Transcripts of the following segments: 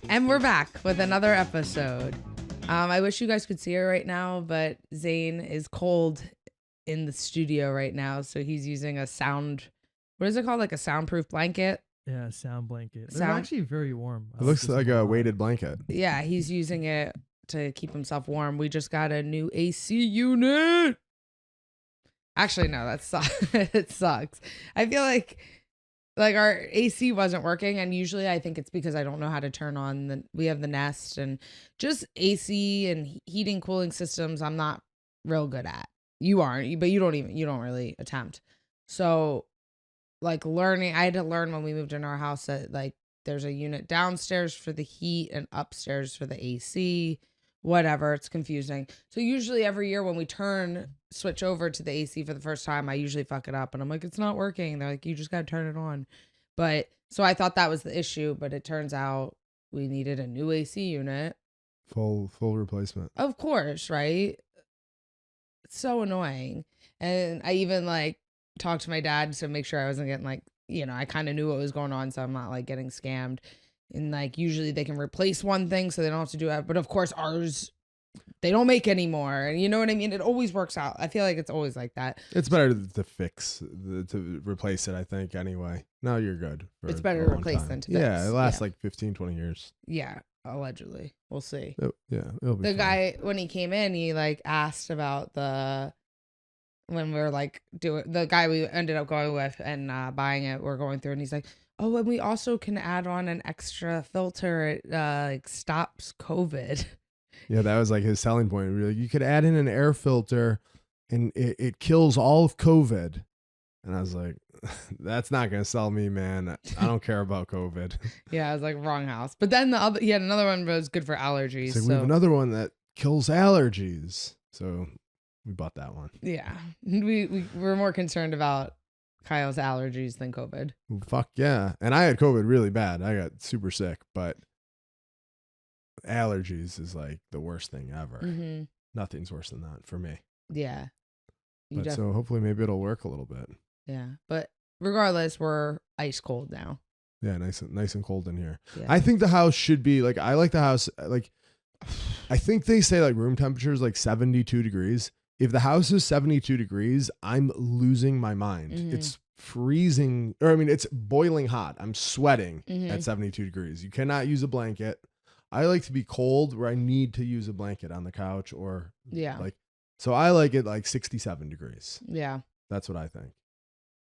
And we're back with another episode. I wish you guys could see her right now, but Zain is cold in the studio right now, so he's using a what is it called? Like a soundproof blanket? Yeah, sound blanket. They're actually very warm. It looks like a weighted blanket. Yeah, he's using it to keep himself warm. We just got a new AC unit. Actually, no, that sucks. It sucks. I feel like our AC wasn't working, and usually I think it's because I don't know how to turn on we have the Nest, and just AC and heating cooling systems I'm not real good at. You aren't, but you don't really attempt. So like I had to learn when we moved into our house that like there's a unit downstairs for the heat and upstairs for the AC, whatever. It's confusing. So usually every year when we switch over to the AC for the first time, I usually fuck it up and I'm like, it's not working. They're like, you just got to turn it on. But so I thought that was the issue, but it turns out we needed a new AC unit. Full replacement. Of course, right? It's so annoying. And I even like talked to my dad to make sure I wasn't getting like, I kind of knew what was going on, so I'm not like getting scammed. And like usually they can replace one thing so they don't have to do it. But of course ours, they don't make anymore. And you know what I mean? It always works out. I feel like it's always like that. It's better to replace it, I think, anyway. No, you're good. It's better to replace than to fix. Yeah, it lasts like 15, 20 years. Yeah, allegedly. We'll see. It'll be the guy, when he came in, he like asked about when we were like the guy we ended up going with and buying it, we're going through, and he's like, oh, and we also can add on an extra filter. It like stops COVID. Yeah, that was like his selling point. Like, you could add in an air filter and it kills all of COVID. And I was like, that's not going to sell me, man. I don't care about COVID. Yeah, I was like, wrong house. But then he had another one that was good for allergies. Like, we have another one that kills allergies. So we bought that one. Yeah. We were more concerned about Kyle's allergies than COVID. Fuck yeah. And I had COVID really bad. I got super sick, but allergies is like the worst thing ever. Mm-hmm. Nothing's worse than that for me. Yeah. So hopefully maybe it'll work a little bit. Yeah. But regardless, we're ice cold now. Yeah, nice and cold in here. Yeah. I think the house should be like, I like the house, like, I think they say like room temperature is like 72 degrees. If the house is 72 degrees, I'm losing my mind. Mm-hmm. It's freezing, it's boiling hot. I'm sweating at 72 degrees. You cannot use a blanket. I like to be cold where I need to use a blanket on the couch so I like it like 67 degrees. Yeah. That's what I think.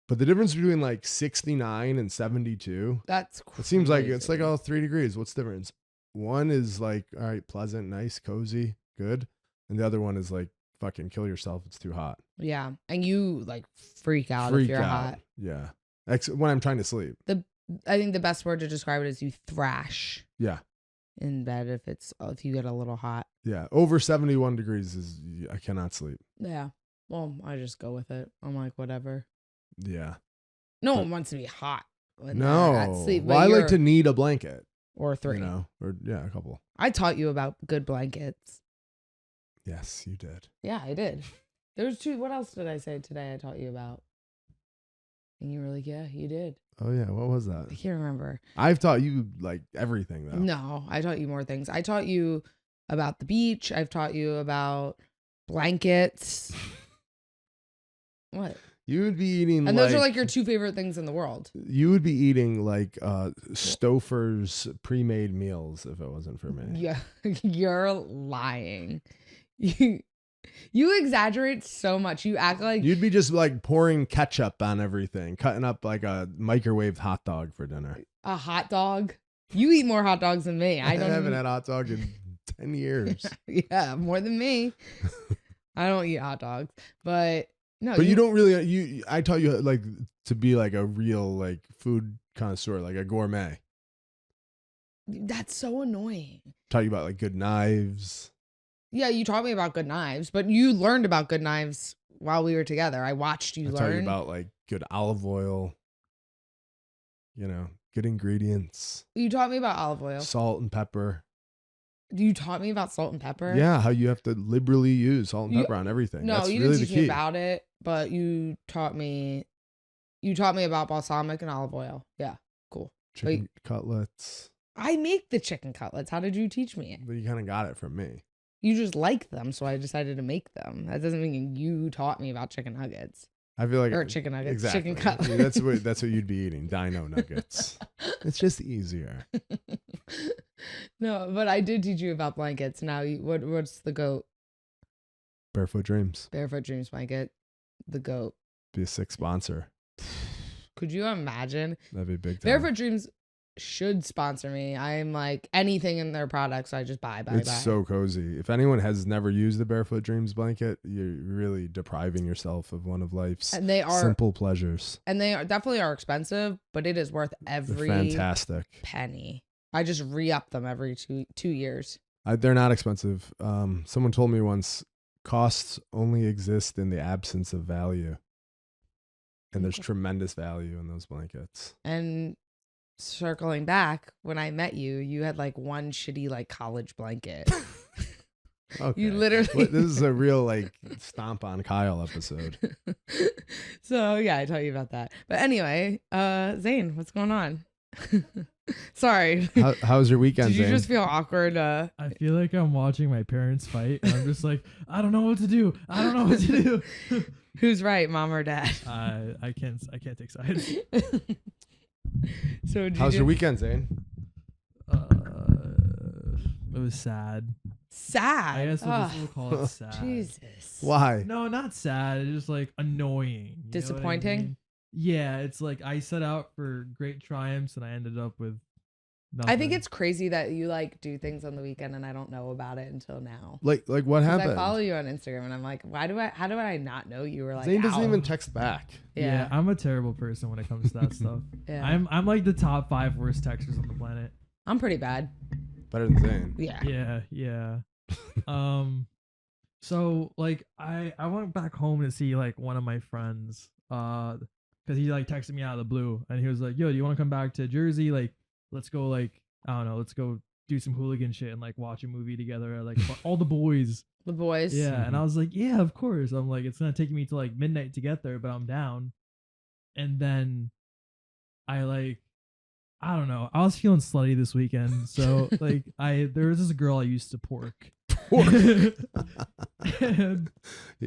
But the difference between like 69 and 72, that's crazy. It seems like it's like 3 degrees. What's the difference? One is like, all right, pleasant, nice, cozy, good. And the other one is like, fucking kill yourself. It's too hot. Yeah. And you like freak out if you're hot. Yeah. When I'm trying to sleep. I think the best word to describe it is you thrash. Yeah. In bed if you get a little hot. Yeah. Over 71 degrees I cannot sleep. Yeah. Well, I just go with it. I'm like, whatever. Yeah. No one wants to be hot. No. Sleep, well, I like to need a blanket. Or 3. A couple. I taught you about good blankets. Yes, you did. Yeah, I did. There's 2. What else did I say today I taught you about? And you were like, yeah, you did. Oh, yeah. What was that? I can't remember. I've taught you like everything, though. No, I taught you more things. I taught you about the beach. I've taught you about blankets. What? You would be eating and those are like your 2 favorite things in the world. You would be eating like Stouffer's pre-made meals if it wasn't for me. Yeah, you're lying. You exaggerate so much. You act like you'd be just like pouring ketchup on everything, cutting up like a microwaved hot dog for dinner. A hot dog? You eat more hot dogs than me. I haven't had hot dog in 10 years. Yeah, more than me. I don't eat hot dogs, but no. But you don't really. I taught you like to be like a real like food connoisseur, like a gourmet. That's so annoying. Taught you about like good knives. Yeah, you taught me about good knives, but you learned about good knives while we were together. I watched you learn. Taught you about like good olive oil. Good ingredients. You taught me about olive oil. Salt and pepper. You taught me about salt and pepper? Yeah, how you have to liberally use salt and pepper on everything. No, That's you really didn't teach the key. me about it, but you taught me about balsamic and olive oil. Yeah, cool. Chicken cutlets. I make the chicken cutlets. How did you teach me it? But you kind of got it from me. You just like them, so I decided to make them. That doesn't mean you taught me about chicken nuggets. I feel like Or chicken nuggets, exactly. chicken cutlets. That's what you'd be eating. Dino nuggets. It's just easier. No, but I did teach you about blankets. Now, what's the goat? Barefoot Dreams. Barefoot Dreams blanket. The goat. Be a sick sponsor. Could you imagine? That'd be big time. Barefoot Dreams should sponsor me. I'm like anything in their products, I just buy. It's so cozy. If anyone has never used the Barefoot Dreams blanket, you're really depriving yourself of one of life's simple pleasures. And they definitely are expensive, but it is worth every fantastic penny. I just re-up them every two years. They're not expensive. Someone told me once, costs only exist in the absence of value. And there's tremendous value in those blankets. And circling back, when I met you, you had like one shitty like college blanket. Okay. You literally. This is a real like stomp on Kyle episode. So yeah, I tell you about that. But anyway, Zain, what's going on? Sorry. How was your weekend, Did you Zain? just feel awkward? I feel like I'm watching my parents fight, and I'm just like, I don't know what to do. I don't know what to do. Who's right, mom or dad? I can't take sides. So how's your weekend, Zain? It was sad. Sad. I guess we'll call it sad. Jesus. Why? No, not sad. It's just like annoying. Disappointing? I mean? Yeah, it's like I set out for great triumphs and I ended up with nothing. I think it's crazy that you like do things on the weekend and I don't know about it until now. Like what happened? I follow you on Instagram and I'm like, how do I not know you were like Zain doesn't ow. even text back. Yeah, I'm a terrible person when it comes to that stuff. Yeah. I'm like the top 5 worst texters on the planet. I'm pretty bad. Better than Zain. Yeah. Yeah. So like I went back home to see like one of my friends because he like texted me out of the blue and he was like, yo, do you want to come back to Jersey, like let's go, like I don't know, let's go do some hooligan shit and like watch a movie together, like all the boys. Yeah. And I was like, yeah, of course. I'm like, it's gonna take me to like midnight to get there, but I'm down. And then I don't know. I was feeling slutty this weekend, so like there was this girl I used to pork. And,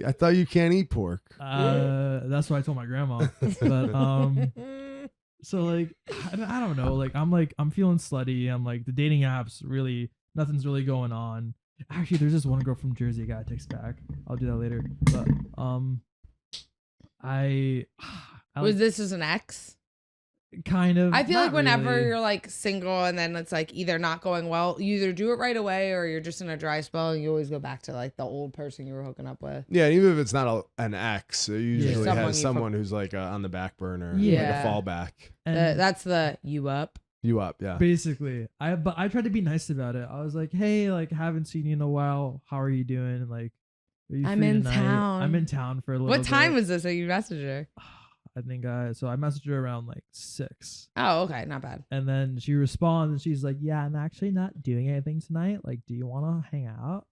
I thought you can't eat pork. that's what I told my grandma. But so like I don't know. Like I'm feeling slutty. I'm like the dating apps really nothing's really going on. Actually, there's this one girl from Jersey I gotta text back. I'll do that later. But was this as an ex? Kind of. I feel like whenever really. you're like single and then it's like either not going well, you either do it right away or you're just in a dry spell and you always go back to like the old person you were hooking up with. Yeah, even if it's not an ex, it usually Someone has someone who's like on the back burner, Yeah. like a fallback. And That's the you up. You up, yeah. basically, but I tried to be nice about it. I was like, hey, like haven't seen you in a while. How are you doing? Like, are you I'm free in tonight? town. I'm in town for a little What time bit. was this that you messaged her? I think I messaged her around like 6. Oh, okay. Not bad. And then she responds and she's like, yeah, I'm actually not doing anything tonight. Like, do you want to hang out?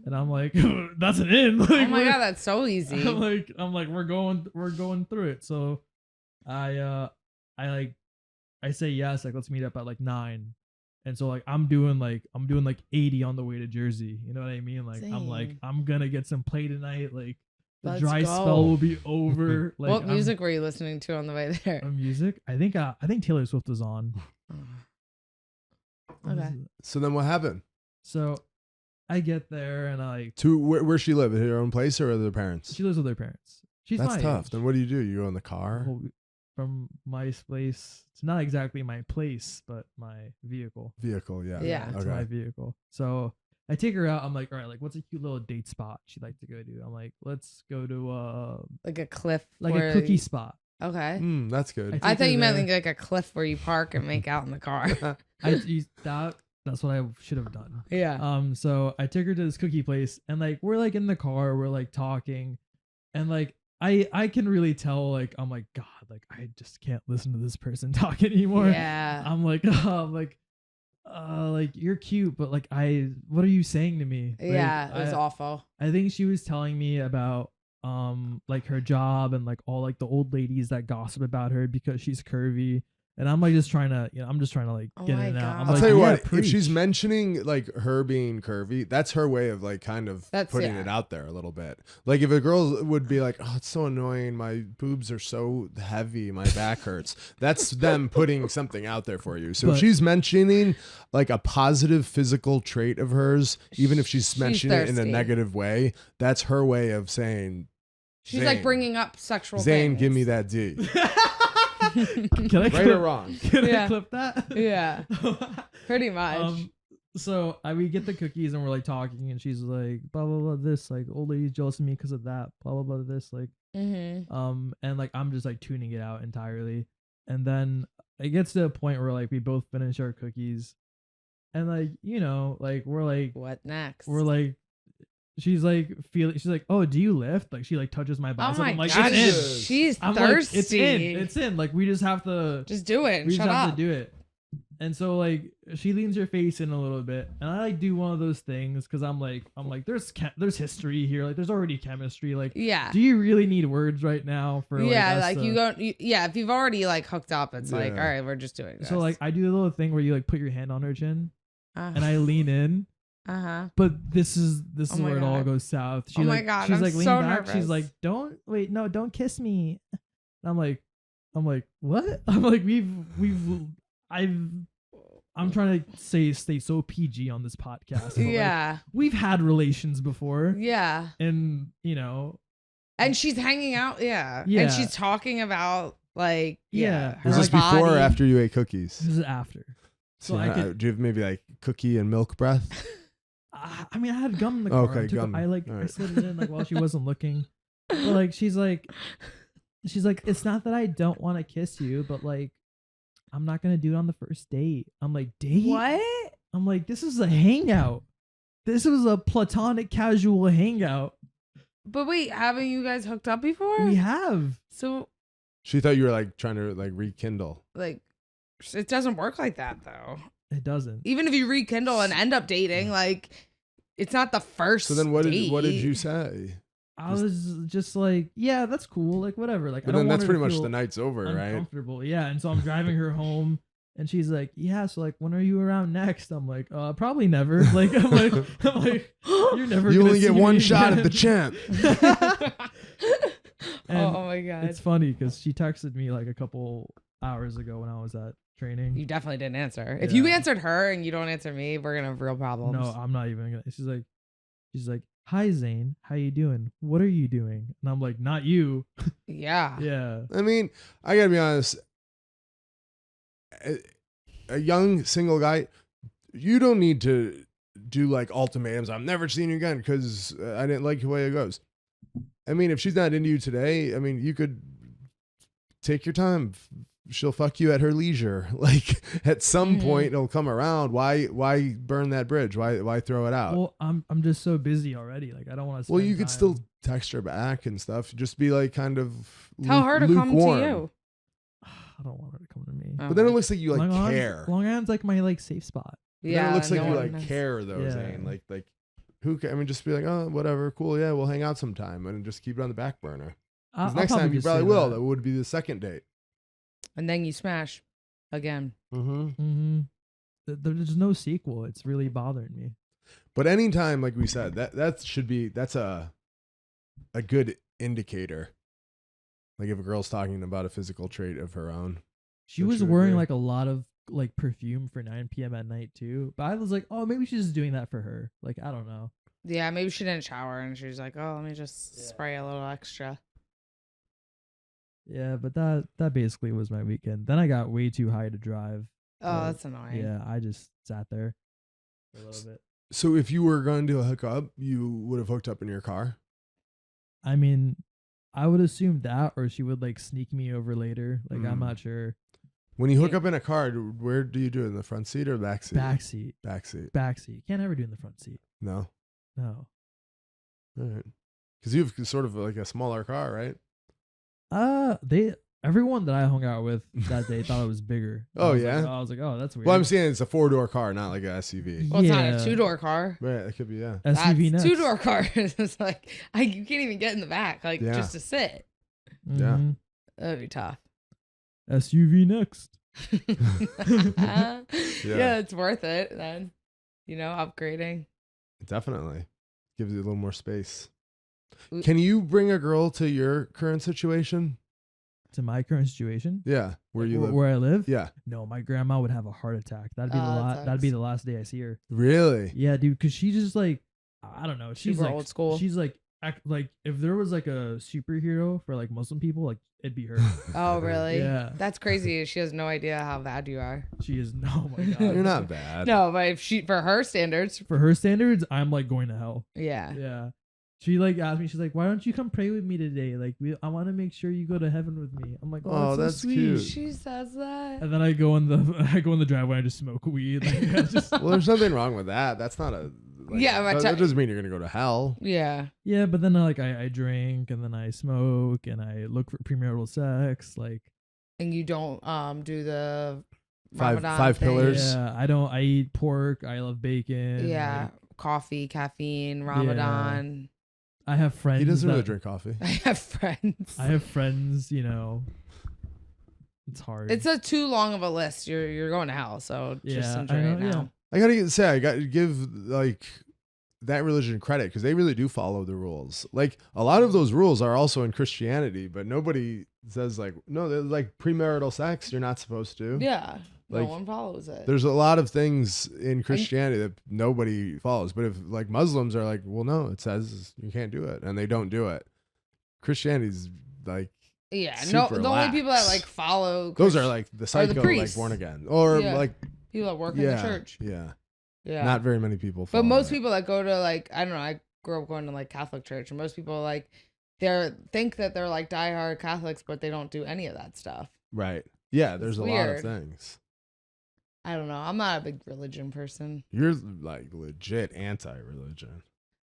And I'm like, that's an in. Like, Oh my God, that's so easy. I'm like, we're going through it. So I say yes, like let's meet up at like 9. And so like I'm doing like 80 on the way to Jersey. You know what I mean? Like Same. I'm gonna get some play tonight. Like the Let's dry go. spell will be over. Like What music were you listening to on the way there? music? I think Taylor Swift was on. Okay. So then what happened? So I get there and I Where she live? At her own place or with her parents? she lives with her parents. She's That's my tough. age. Then what do? You go in the car? Well, from my place. It's not exactly my place, but my vehicle. Vehicle, yeah. Yeah. It's my vehicle. So I take her out. I'm like, all right, like what's a cute little date spot she'd like to go to? I'm like, let's go to Like a cliff. like where a cookie spot. Okay. That's good. I take thought her you meant there. like a cliff where you park and make out in the car. That's what I should have done. Yeah. So I took her to this cookie place and like we're like in the car, we're like talking, and like I can really tell, like I'm like, God, like I just can't listen to this person talk anymore. Yeah. I'm like, like you're cute, but like what are you saying to me? Like, Yeah. It was awful. I think she was telling me about like her job and like all like the old ladies that gossip about her because she's curvy. And I'm like just trying to, like Oh get my in and out. God. I'm I'll like, tell you yeah, what, if she's preach. mentioning like her being curvy, that's her way of like kind of putting it out there a little bit. Like if a girl would be like, oh, it's so annoying, my boobs are so heavy, my back hurts. That's them putting something out there for you. So if she's mentioning like a positive physical trait of hers, even if she's mentioning it in a thirsty. negative way, that's her way of saying, She's Zain, like bringing up sexual Zain, things. give me that D. Can I Right or wrong? Can Yeah. I clip that? Yeah. Pretty much. So we get the cookies and we're like talking and she's like blah blah blah this, like old lady's jealous of me because of that, blah blah blah this, like and like I'm just like tuning it out entirely. And then it gets to a point where like we both finish our cookies and like, you know, like we're like What next? we're like she's like she's like, oh, do you lift? Like she like touches my oh bicep. my I'm like, God, it's in. she's I'm thirsty. like, it's in. Like we just have to Just do it and we shut just have up. to do it. And so like she leans her face in a little bit, and I like do one of those things because I'm like there's history here, like there's already chemistry. Like, Yeah. do you really need words right now for Yeah, us like to- you don't. Yeah, if you've already like hooked up, it's like, all Yeah. right, we're just doing this. So like I do a little thing where you like put your hand on her chin, and I lean in. Uh-huh. But this is Oh my where it all God. goes south. She Oh my like, God, she's I'm like leaning so back. She's nervous. like, don't kiss me. And I'm like, what? I'm like, I'm trying to stay so PG on this podcast. but, like, Yeah. we've had relations before, Yeah. and you know, And she's hanging out. Yeah. Yeah. And she's talking about like, Yeah. her Was this Like, before or body. after you ate cookies? this is after. So I could, do you have maybe like cookie and milk breath? I mean, I had gum in the car. Okay, gum. I like, I Alright. slid it in like while she wasn't looking. But like, she's like, it's not that I don't want to kiss you, but like, I'm not gonna do it on the first date. I'm like, date? What? I'm like, this is a hangout. This was a platonic casual hangout. But wait, haven't you guys hooked up before? We have. So She thought you were like trying to like rekindle. like, it doesn't work like that though. It doesn't. Even if you rekindle and end up dating, like, it's not the first. So then what did date. you say? I was just like, yeah, that's cool. Like, whatever. Like, But I then don't want that's her to pretty much feel the night's over, right? uncomfortable. Yeah. And so I'm driving her home and she's like, yeah, so like, when are you around next? I'm like, probably never. Like, I'm like, you're never You gonna only get see one me shot at again." the champ. And Oh my God. It's funny because she texted me like a couple hours ago when I was at training. You definitely didn't answer. If you Yeah. answered her and you don't answer me, we're gonna have real problems. No, I'm not even gonna. She's like, hi Zain, how you doing? What are you doing? And I'm like, not you. Yeah. Yeah. I mean, I gotta be honest. A young single guy, you don't need to do like ultimatums. I'm never seeing you again because I didn't like the way it goes. I mean, if she's not into you today, I mean, you could take your time. She'll fuck you at her leisure. Like at some point, it'll come around. Why burn that bridge? Why throw it out? Well, I'm just so busy already. Like I don't want to. Well, you could still text her back and stuff. Just be like kind of Tell her to come to lukewarm. you. I don't want her to come to me. But then it looks like you like Long care. Island's like my like safe spot. But Yeah. then it looks like no you one like has- care though, Yeah. Zain. Like who? I mean, just be like, oh, whatever, cool, yeah, we'll hang out sometime, and just keep it on the back burner. 'Cause I'll next time you just probably say will. That would be the second date. And then you smash again. Mm-hmm. Mm-hmm. There's no sequel. It's really bothering me. But anytime, like we said, that's a good indicator. Like if a girl's talking about a physical trait of her own. She Don't was you wearing agree? like a lot of like perfume for 9 p.m. at night too. But I was like, oh, maybe she's just doing that for her. Like, I don't know. Yeah, maybe she didn't shower and she was like, oh, let me just spray a little extra. Yeah, but that basically was my weekend. Then I got way too high to drive. Oh, that's annoying. Yeah, I just sat there for a little bit. So if you were going to hook up, you would have hooked up in your car. I mean, I would assume that, or she would like sneak me over later. Like, I'm not sure. When you hook up in a car, where do you do it? In the front seat or back seat? Back seat. Back seat. Back seat. Can't ever do in the front seat. No. No. All right. Because you have sort of like a smaller car, right? Everyone that I hung out with that day thought it was bigger. Oh, I was yeah? like, I was like, oh, that's weird. Well, I'm saying it's a 4-door car, not like an SUV. Well, it's not Yeah. a 2-door car. Right, it could be, yeah. SUV next. 2-door car. It's like, you can't even get in the back, like Yeah. just to sit. Yeah. Mhm. That'd be tough. SUV next. Yeah, it's worth it then. Upgrading. Definitely gives you a little more space. We- Can you bring a girl to your current situation? To my current situation, Yeah, where you live. where I live. Yeah, No, my grandma would have a heart attack. That'd be that'd be the last day I see her. really. Yeah, dude, because she just like, I don't know. She's Super like old school. She's like like if there was like a superhero for like Muslim people, like it'd be her. Oh, really? Yeah. That's crazy. She has no idea how bad you are. She is. Oh my god. You're not bad. No, but if for her standards, For her standards, I'm like going to hell. yeah. Yeah. She like asked me. She's like, "Why don't you come pray with me today? Like, I want to make sure you go to heaven with me." I'm like, "Oh, that's so sweet." cute. She says that. And then I go in the driveway. I just smoke weed. Like, I just, Well, there's nothing wrong with that. That's not a. Like, Yeah, that doesn't mean you're gonna go to hell. Yeah. yeah, but then I drink and then I smoke and I look for premarital sex. Like, And you don't do the Five Ramadan thing? pillars. yeah, I don't. I eat pork. I love bacon. Yeah. like, Coffee, caffeine, Ramadan. I have friends. He doesn't really that- drink coffee. I have friends. I have friends. It's hard. It's a too long of a list. You're going to hell, so just Yeah, enjoy I it know, now. I gotta give like that religion credit because they really do follow the rules. Like a lot of those rules are also in Christianity, but nobody says like no, they're like premarital sex. You're not supposed to. Yeah. No Like, one follows it. There's a lot of things in Christianity that nobody follows. But if like Muslims are like, well, no, it says you can't do it, and they don't do it. Christianity's like Yeah. No, super the only people that lax. like follow those are like the psycho, like priests. born again, or Yeah. like people that work in yeah, the church. yeah. Yeah. Not very many people. But follow most that. people that go to like, I don't know, I grew up going to like Catholic church, and most people like think that they're like diehard Catholics, but they don't do any of that stuff. Right. Yeah, there's a lot of weird. things. I don't know. I'm not a big religion person. You're like legit anti-religion.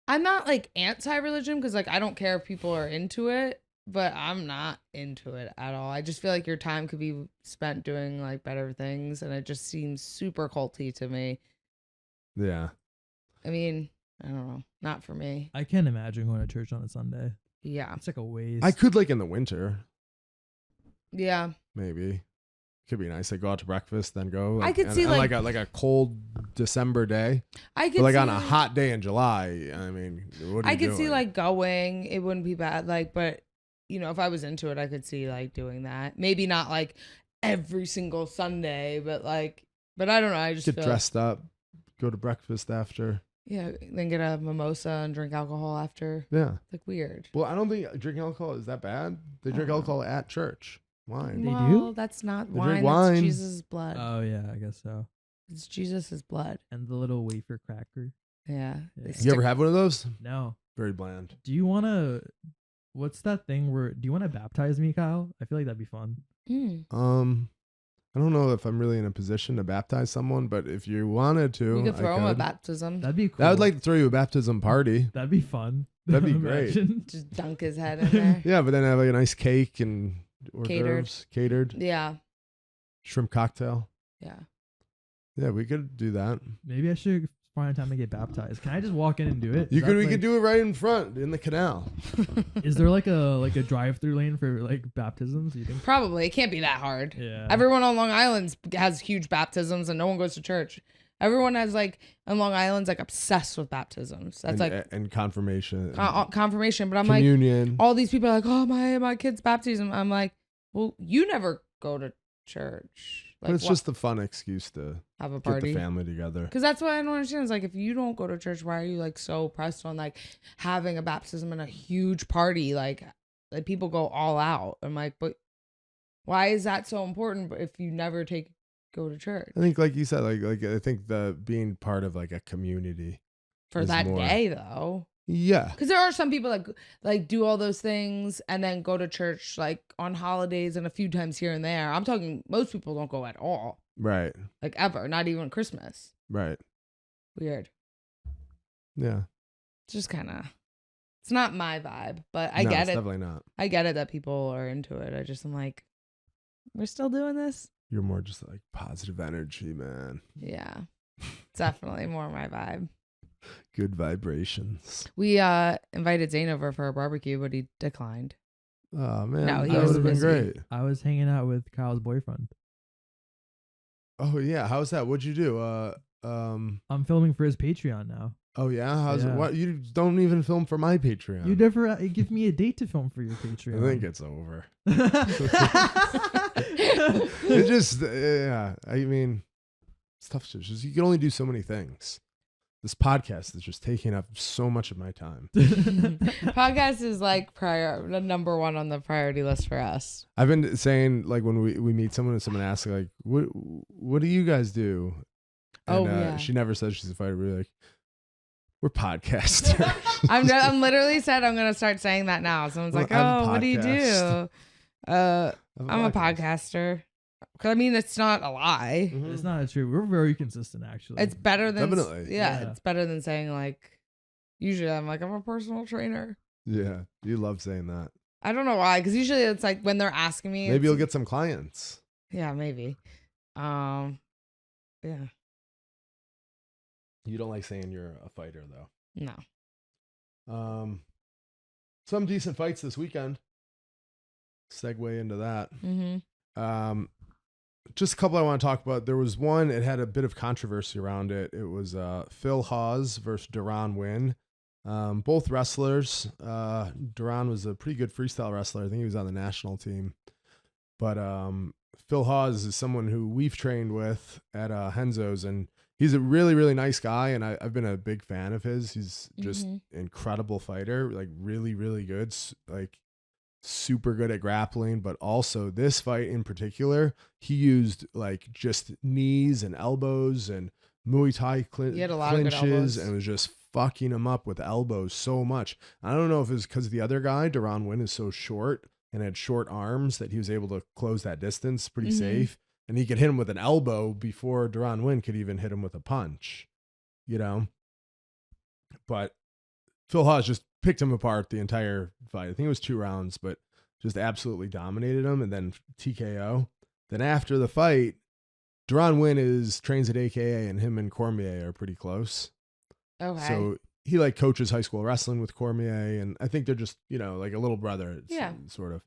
I'm not like anti-religion because like I don't care if people are into it, but I'm not into it at all. I just feel like your time could be spent doing like better things, and it just seems super culty to me. Yeah. I mean, I don't know. Not for me. I can't imagine going to church on a Sunday. Yeah. It's like a waste. I could like in the winter, Yeah. maybe. Could be nice. Like go out to breakfast, then go. Like, I could see, and like- like a cold December day. I could But like see, on a hot day in July, I mean, what are I you could see doing? like going. It wouldn't be bad. Like, but if I was into it, I could see like doing that. Maybe not like every single Sunday, but I don't know. I just get feel dressed up, go to breakfast after. yeah, then get a mimosa and drink alcohol after. Yeah. It's like weird. Well, I don't think drinking alcohol is that bad. They drink Uh-huh. alcohol at church. Wine. They well, do? That's not They wine. drink wine. That's Jesus' blood. Oh yeah, I guess so. It's Jesus' blood. And the little wafer cracker. Yeah. Yeah. They You You stick- ever have one of those? No. Very bland. Do you want to? What's that thing where? Do you want to baptize me, Kyle? I feel like that'd be fun. I don't know if I'm really in a position to baptize someone, but if you wanted to, We could throw I him a could. baptism. That'd be cool. I would like to throw you a baptism party. That'd be fun. That'd be great. Imagine. Just dunk his head in there. Yeah, but then have like a nice cake and hors Catered. d'oeuvres, catered Yeah. shrimp cocktail. Yeah. Yeah, we could do that. Maybe I should find time to get baptized. Can I just walk in and do it? We Is that, could do it right in front in the canal. Is there like a drive-through lane for like baptisms? You think? Probably. It can't be that hard. Yeah. Everyone on Long Island has huge baptisms and no one goes to church. Everyone has like on Long Island's like obsessed with baptisms. That's like and confirmation, confirmation. But I'm communion. like, all these people are like, oh my kid's baptism. I'm like, well, you never go to church. Like, but it's what, just a fun excuse to have a get the party. family together. Because that's what I don't understand. Is like if you don't go to church, why are you like so pressed on like having a baptism and a huge party? Like people go all out. I'm like, but why is that so important? But if you never go to church I think, like you said, like I think the being part of like a community for is that more- day though. Yeah, Because there are some people that like do all those things and then go to church like on holidays and a few times here and there. I'm talking most people don't go at all, right, like ever, not even Christmas. right. Weird. Yeah, It's just kind of, it's not my vibe, but I No, get it's it. Definitely not. I get it that people are into it. I just am like, we're still doing this? You're more just like positive energy, man. Yeah. It's definitely more my vibe. Good vibrations. We invited Zain over for a barbecue, but he declined. Oh man, No, he that was would have been busy. great. I was hanging out with Kyle's boyfriend. Oh yeah, how's that? What'd you do? I'm filming for his Patreon now. Oh yeah, how's it? Yeah. What, you don't even film for my Patreon? You never give me a date to film for your Patreon. I think it's over. It just yeah. I mean, stuff's just you can only do so many things. This podcast is just taking up so much of my time. Podcast is like number one on the priority list for us. I've been saying, like, when we meet someone and someone asks like, what do you guys do? And, yeah. she never says she's a fighter. We're like, we're podcasters. I'm literally said I'm gonna start saying that now. Someone's like, I'm a "Oh, what do you podcast. do?" I'm a podcaster. Cause I mean, it's not a lie. Mhm. It's not true. We're very consistent, actually. It's better than Definitely. Yeah, Yeah. it's better than saying like. Usually, I'm like, I'm a personal trainer. Yeah, you love saying that. I don't know why, because usually it's like when they're asking me. Maybe you'll it's- get some clients. Yeah, maybe. Yeah. You don't like saying you're a fighter though. No. Some decent fights this weekend. Segue into that. Mm-hmm. Just a couple I want to talk about. There was one, it had a bit of controversy around it. It was Phil Hawes versus Deron Winn. Both wrestlers. Deron was a pretty good freestyle wrestler. I think he was on the national team. But Phil Hawes is someone who we've trained with at Henzo's, and he's a really, really nice guy, and I've been a big fan of his. He's just incredible fighter, like really, really good, like super good at grappling, but also this fight in particular, he used like just knees and elbows and Muay Thai He had a lot of good clinches elbows. and was just fucking him up with elbows so much. I don't know if it was because the other guy, Deron Winn, is so short and had short arms that he was able to close that distance pretty safe. And he could hit him with an elbow before Deron Winn could even hit him with a punch, you know? But Phil Hawes just picked him apart the entire fight. I think it was 2 rounds, but just absolutely dominated him. And then TKO. Then after the fight, Deron Winn trains at AKA, and him and Cormier are pretty close. Okay. So he like coaches high school wrestling with Cormier, and I think they're just, you know, like a little brother. Yeah. Sort of.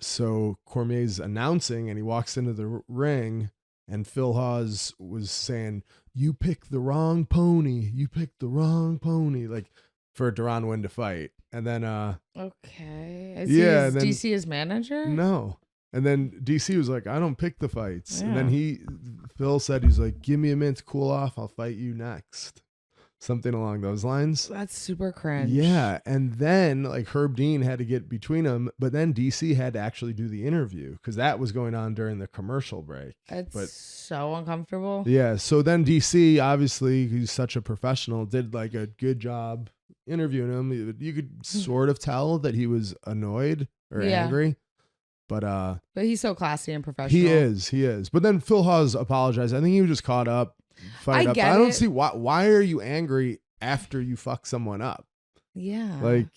So Cormier's announcing, and he walks into the ring, and Phil Hawes was saying, "You picked the wrong pony. You picked the wrong pony." Like for Deron Winn to fight. And then okay. yeah, Is then- DC his manager? no. And then DC was like, "I don't pick the fights." And then Yeah. Phil said, he's like, "Give me a minute to cool off. I'll fight you next." Something along those lines. That's super cringe. Yeah. And then like Herb Dean had to get between them, but then DC had to actually do the interview because that was going on during the commercial break. It's so uncomfortable. Yeah. So then DC, obviously, who's such a professional, did like a good job interviewing him. You could sort of tell that he was annoyed or Yeah. angry. But he's so classy and professional. he is. But then Phil Hawes apologized. I think he was just caught up, fired I up. get I don't it. see why are you angry after you fuck someone up? Yeah. Like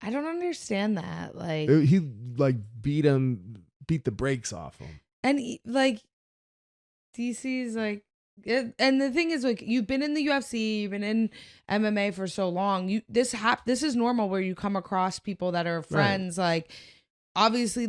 I don't understand that. Like, he like beat the brakes off him. and like, DC's like, and the thing is, like, you've been in the UFC, you've been in MMA for so long. This is normal where you come across people that are friends. Like, obviously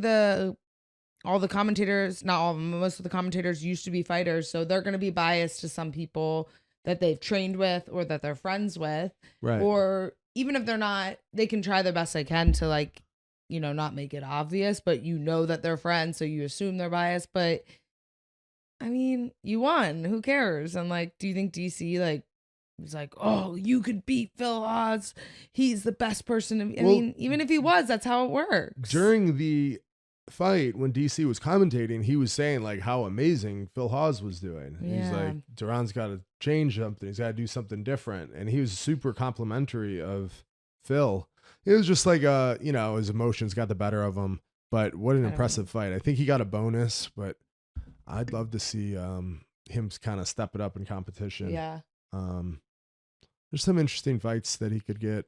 all the commentators, not all of them, most of the commentators used to be fighters, so they're going to be biased to some people that they've trained with or that they're friends with. Right. Or even if they're not, they can try the best they can to, like, you know, not make it obvious, but you know that they're friends, so you assume they're biased. But I mean, you won. Who cares? And like, do you think DC like was like, oh, you could beat Phil Hawes? He's the best person. I mean, even if he was, that's how it works. During the fight, when DC was commentating, he was saying like how amazing Phil Hawes was doing. And he's Yeah. like, Duran's got to change something. He's got to do something different. And he was super complimentary of Phil. It was just like, you know, his emotions got the better of him. But what an impressive fight. I think he got a bonus, but I'd love to see him kind of step it up in competition. Yeah. There's some interesting fights that he could get.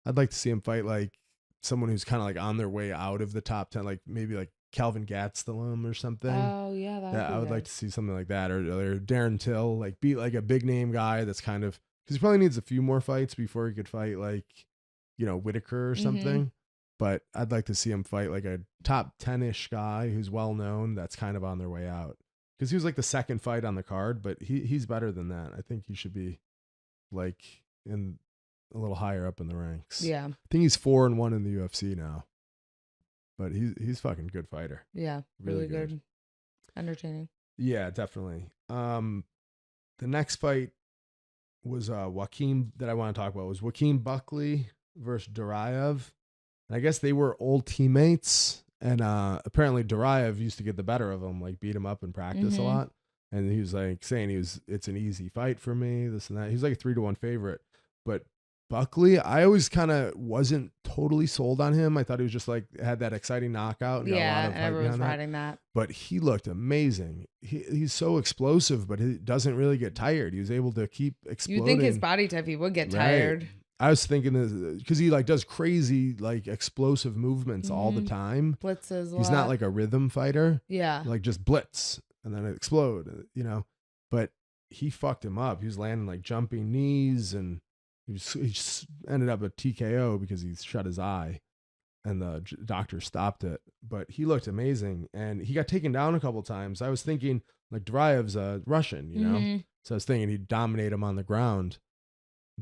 I'd like to see him fight like someone who's kind of like on their way out of the top 10, like maybe like Calvin Gastelum or something. Oh yeah, I would like to see something like that, or Darren Till, like beat like a big name guy that's kind of, because he probably needs a few more fights before he could fight like, you know, Whitaker or something. But I'd like to see him fight like a top 10-ish guy who's well known that's kind of on their way out. because he was like the second fight on the card, but he's better than that. I think he should be like in a little higher up in the ranks. Yeah. I think he's 4-1 in the UFC now, but he's fucking good fighter. Yeah. Really good. Entertaining. Yeah, definitely. The next fight was Joaquin that I want to talk about was Joaquin Buckley versus Duraev. And I guess they were old teammates, and apparently Duraev used to get the better of him, like beat him up in practice a lot. And he was like saying it's an easy fight for me, this and that. He's like a 3-1 favorite. But Buckley, I always kind of wasn't totally sold on him. I thought he was just like had that exciting knockout. And Yeah, and everyone's riding that. But he looked amazing. He's so explosive, but he doesn't really get tired. He was able to keep exploding. You think his body type, he would get tired. I was thinking this because he like does crazy like explosive movements all the time. Blitzes. He's not like a rhythm fighter. Yeah. Like just blitz and then explode, you know. But he fucked him up. He was landing like jumping knees, and he just ended up a TKO because he shut his eye, and the doctor stopped it. But he looked amazing, and he got taken down a couple times. I was thinking like Duraev's a Russian, you know, so I was thinking he'd dominate him on the ground.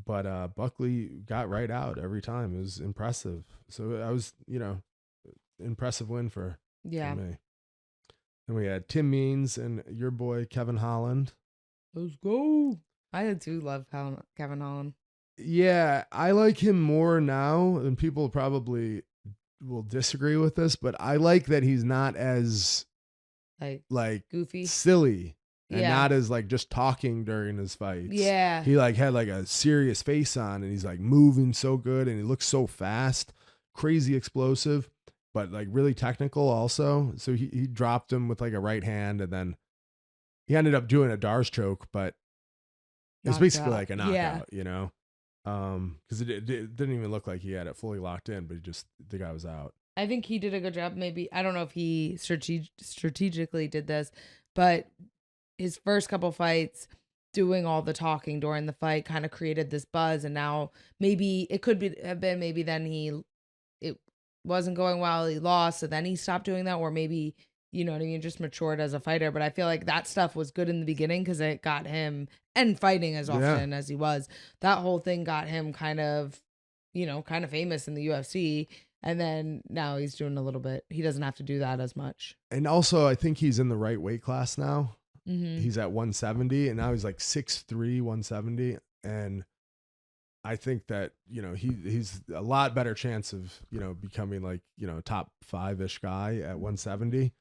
But Buckley got right out every time. It was impressive. So I was, you know, impressive win for me. Then we had Tim Means and your boy Kevin Holland. Let's go. I do love Kevin Holland. Yeah, I like him more now, and people probably will disagree with this, but I like that he's not as like goofy, silly. And not as like just talking during his fights. Yeah. He like had like a serious face on, and he's like moving so good, and he looks so fast, crazy explosive, but like really technical also. So he dropped him with like a right hand, and then he ended up doing a Darce choke, but it was basically like a knockout, you know? Because it didn't even look like he had it fully locked in, but the guy was out. I think he did a good job. Maybe, I don't know if he strategically did this, but his first couple fights, doing all the talking during the fight kind of created this buzz, and now maybe it could have been maybe then it wasn't going well, he lost, so then he stopped doing that, or maybe, you know what I mean, just matured as a fighter. But I feel like that stuff was good in the beginning because it got him, and fighting as often as he was, that whole thing got him kind of famous in the UFC. And then now he's doing a little bit, he doesn't have to do that as much. And also I think he's in the right weight class now. He's at 170, and now he's like 6'3", 170. And I think that, you know, he's a lot better chance of, you know, becoming like, you know, top 5-ish guy at 170.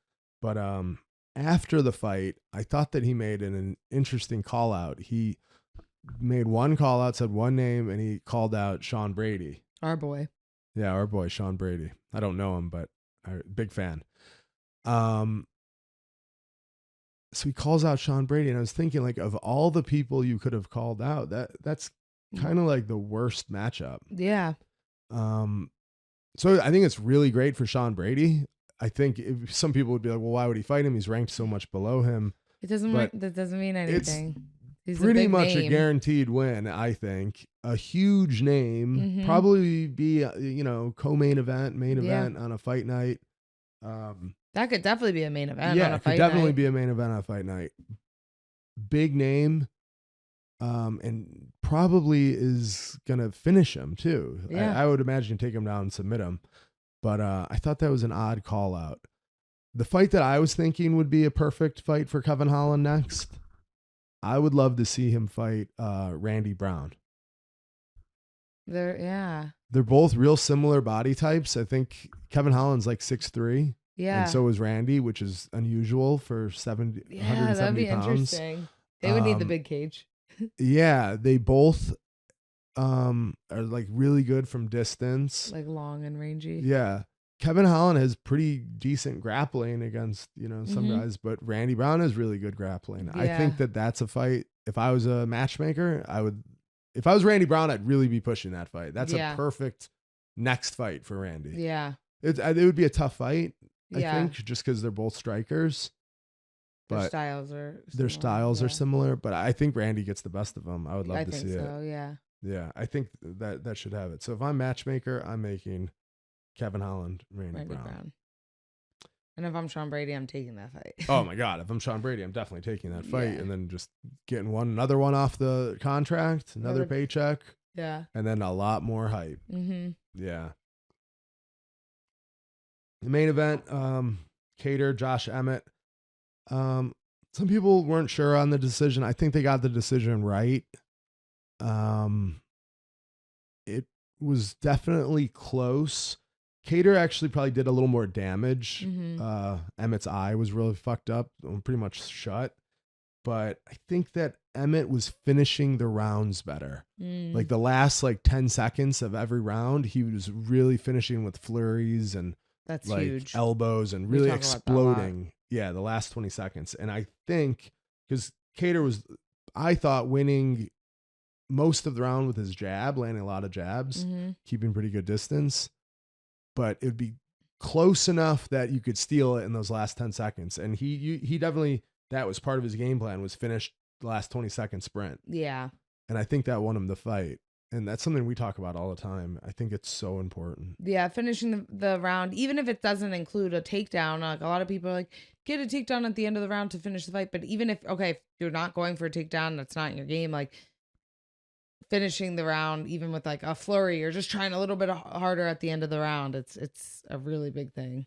But after the fight, I thought that he made an interesting call out. He made one call out, said one name, and he called out Sean Brady. Our boy. Yeah, our boy, Sean Brady. I don't know him, but big fan. So he calls out Sean Brady, and I was thinking, like, of all the people you could have called out, that's kind of like the worst matchup. Yeah. So I think it's really great for Sean Brady. I think some people would be like, well, why would he fight him? He's ranked so much below him. That doesn't mean anything. He's pretty much a guaranteed win, I think. A huge name, probably be, you know, co-main event, main event on a fight night. That could definitely be a main event on a fight night. Yeah, it could definitely be a main event on a fight night. Big name, and probably is going to finish him, too. Yeah. I would imagine take him down and submit him. But I thought that was an odd call out. The fight that I was thinking would be a perfect fight for Kevin Holland next, I would love to see him fight Randy Brown. They're both real similar body types. I think Kevin Holland's like 6'3". Yeah. And so is Randy, which is unusual for 170 that'd be pounds. Interesting. They would need the big cage. Yeah, they both are like really good from distance. Like long and rangy. Yeah. Kevin Holland has pretty decent grappling against, you know, some guys, but Randy Brown has really good grappling. Yeah. I think that's a fight. If I was a matchmaker, if I was Randy Brown, I'd really be pushing that fight. That's a perfect next fight for Randy. Yeah. It would be a tough fight, I think, just because they're both strikers. But their styles are similar, but I think Randy gets the best of them. I would love to see it. Yeah. Yeah, I think that should have it. So if I'm matchmaker, I'm making Kevin Holland, Randy Brown. And if I'm Sean Brady, I'm taking that fight. Oh my God. If I'm Sean Brady, I'm definitely taking that fight Yeah. and then just getting another one off the contract, another paycheck, Yeah. and then a lot more hype. Mm-hmm. Yeah. The main event, Cater, Josh Emmett. Some people weren't sure on the decision. I think they got the decision right. It was definitely close. Cater actually probably did a little more damage. Mm-hmm. Emmett's eye was really fucked up, pretty much shut. But I think that Emmett was finishing the rounds better. Like the last 10 seconds of every round, he was really finishing with flurries and That's like huge. elbows and We really talk about that a lot. exploding. Yeah, the last 20 seconds. And I think because Cater was, I thought, winning most of the round with his jab, landing a lot of jabs, Mm-hmm. keeping pretty good distance. But it would be close enough that you could steal it in those last 10 seconds. And he definitely, that was part of his game plan, was finish the last 20-second sprint. Yeah. And I think that won him the fight. And that's something we talk about all the time. I think it's so important. Yeah, finishing the round, even if it doesn't include a takedown, like a lot of people are like, get a takedown at the end of the round to finish the fight. But even if you're not going for a takedown, that's not in your game, like finishing the round, even with like a flurry or just trying a little bit harder at the end of the round, it's a really big thing.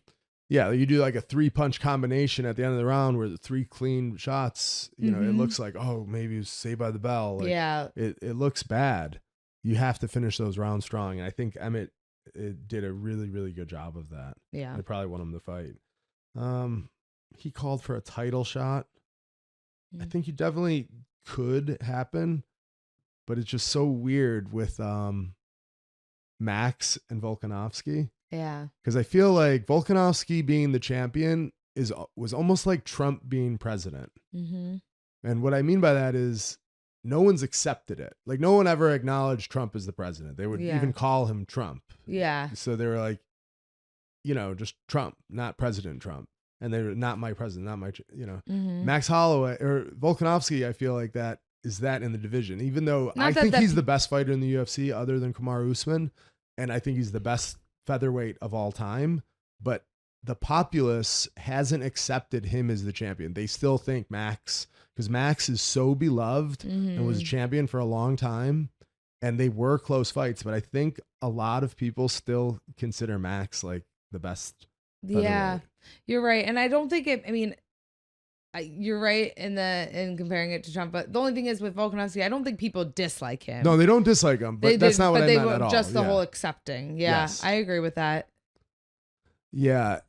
Yeah, you do like a 3-punch combination at the end of the round where the 3 clean shots, it looks like, oh, maybe it's Saved by the Bell. Like, yeah. It looks bad. You have to finish those rounds strong. And I think Emmett did a really, really good job of that. Yeah. They probably won him the fight. He called for a title shot. I think he definitely could happen, but it's just so weird with Max and Volkanovski. Yeah. Because I feel like Volkanovski being the champion was almost like Trump being president. Mm-hmm. And what I mean by that is no one's accepted it. Like no one ever acknowledged Trump as the president. They would even call him Trump. Yeah. So they were like, just Trump, not President Trump. And they were not my president, not my, Mm-hmm. Max Holloway or Volkanovski. I feel like that is that in the division, even though Not I that think that- he's the best fighter in the UFC other than Kamaru Usman. And I think he's the best featherweight of all time. But the populace hasn't accepted him as the champion. They still think Max, because Max is so beloved and was a champion for a long time. And they were close fights. But I think a lot of people still consider Max like the best. Yeah, you're right. And I don't think you're right in comparing it to Trump. But the only thing is with Volkanovski, I don't think people dislike him. No, they don't dislike him, but that's not what I meant at all. Just the whole accepting. Yeah, Yes. I agree with that. Yeah.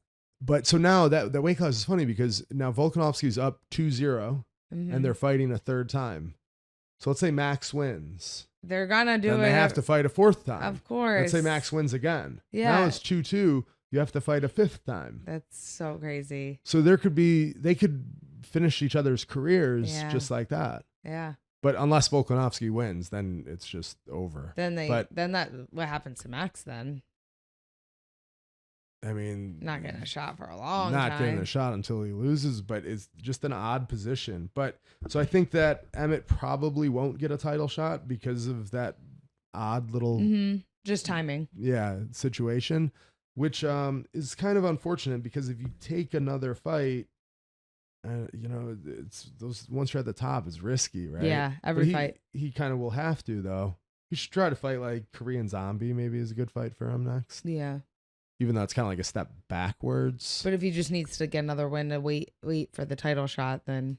But so now that weight class is funny because now Volkanovski's up 2-0 and they're fighting a third time. So let's say Max wins. They're gonna do Then it. they have to fight a fourth time. Of course. Let's say Max wins again. Yeah. Now it's 2-2. You have to fight a fifth time. That's so crazy. So they could finish each other's careers just like that. Yeah. But unless Volkanovski wins, then it's just over. What happens to Max then? I mean, Not getting a shot for a long time. Not getting a shot until he loses, but it's just an odd position. But so I think that Emmett probably won't get a title shot because of that odd little just timing. Situation, which is kind of unfortunate because if you take another fight, it's those once you're at the top is risky, right? Yeah, every fight. He kind of will have to though. He should try to fight like Korean Zombie. Maybe is a good fight for him next. Yeah. Even though it's kind of like a step backwards. But if he just needs to get another win to wait for the title shot, then.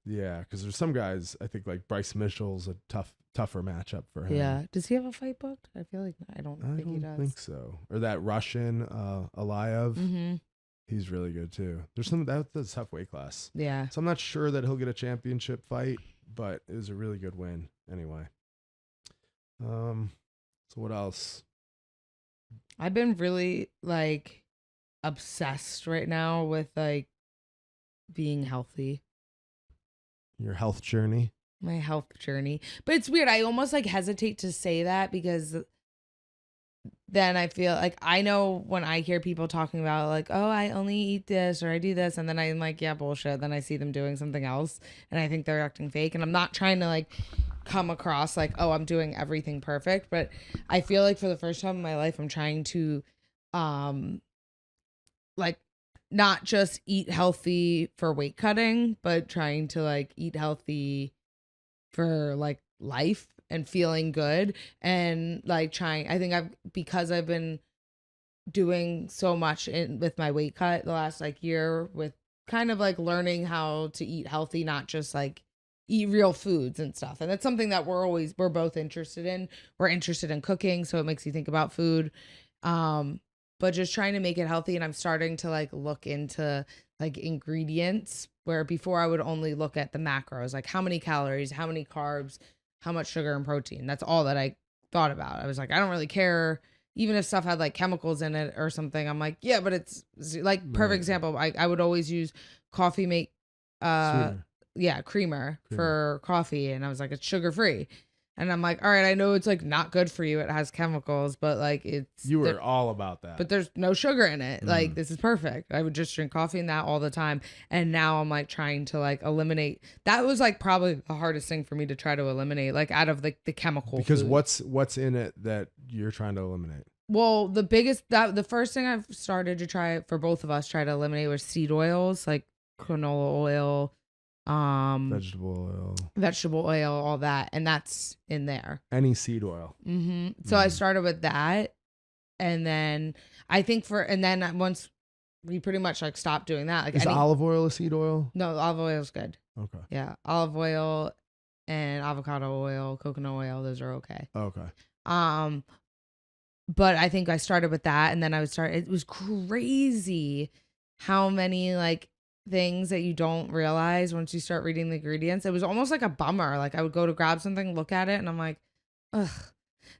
Yeah, because there's some guys, I think like Bryce Mitchell's a tougher matchup for him. Yeah. Does he have a fight booked? I feel like I don't think he does. I think so. Or that Russian, Aliyev. Mm-hmm. He's really good too. There's that's a tough weight class. Yeah. So I'm not sure that he'll get a championship fight, but it was a really good win anyway. So what else? I've been really like obsessed right now with like being healthy. Your health journey? My health journey. But it's weird. I almost like hesitate to say that because then I feel like I know when I hear people talking about like, oh, I only eat this or I do this. And then I'm like, yeah, bullshit. Then I see them doing something else and I think they're acting fake. And I'm not trying to like come across like, oh, I'm doing everything perfect. But I feel like for the first time in my life, I'm trying to like not just eat healthy for weight cutting, but trying to like eat healthy for like life and feeling good, and like trying, I think because I've been doing so much with my weight cut the last like year, with kind of like learning how to eat healthy, not just like eat real foods and stuff. And that's something that we're both interested in. We're interested in cooking, so it makes you think about food. But just trying to make it healthy. And I'm starting to like look into like ingredients, where before I would only look at the macros, like how many calories, how many carbs, how much sugar and protein. That's all that I thought about. I was like, I don't really care. Even if stuff had like chemicals in it or something, I'm like, yeah, but it's like perfect example. I would always use coffee make, creamer for coffee. And I was like, it's sugar free. And I'm like, all right, I know it's like not good for you. It has chemicals, but like you were all about that. But there's no sugar in it. Like this is perfect. I would just drink coffee and that all the time. And now I'm like trying to like eliminate. That was like probably the hardest thing for me to try to eliminate, like out of like the chemical. Because food. what's in it that you're trying to eliminate? Well, the first thing I've started to try for both of us, try to eliminate, was seed oils, like canola oil, vegetable oil, all that, and that's in there. Any seed oil. So I started with that, and then I think once we pretty much like stopped doing that, like is olive oil a seed oil? No, olive oil is good. Okay. Yeah, olive oil and avocado oil, coconut oil, those are okay. Okay. But I think I started with that, and then it was crazy how many like things that you don't realize once you start reading the ingredients. It was almost like a bummer. Like I would go to grab something, look at it, and I'm like, ugh.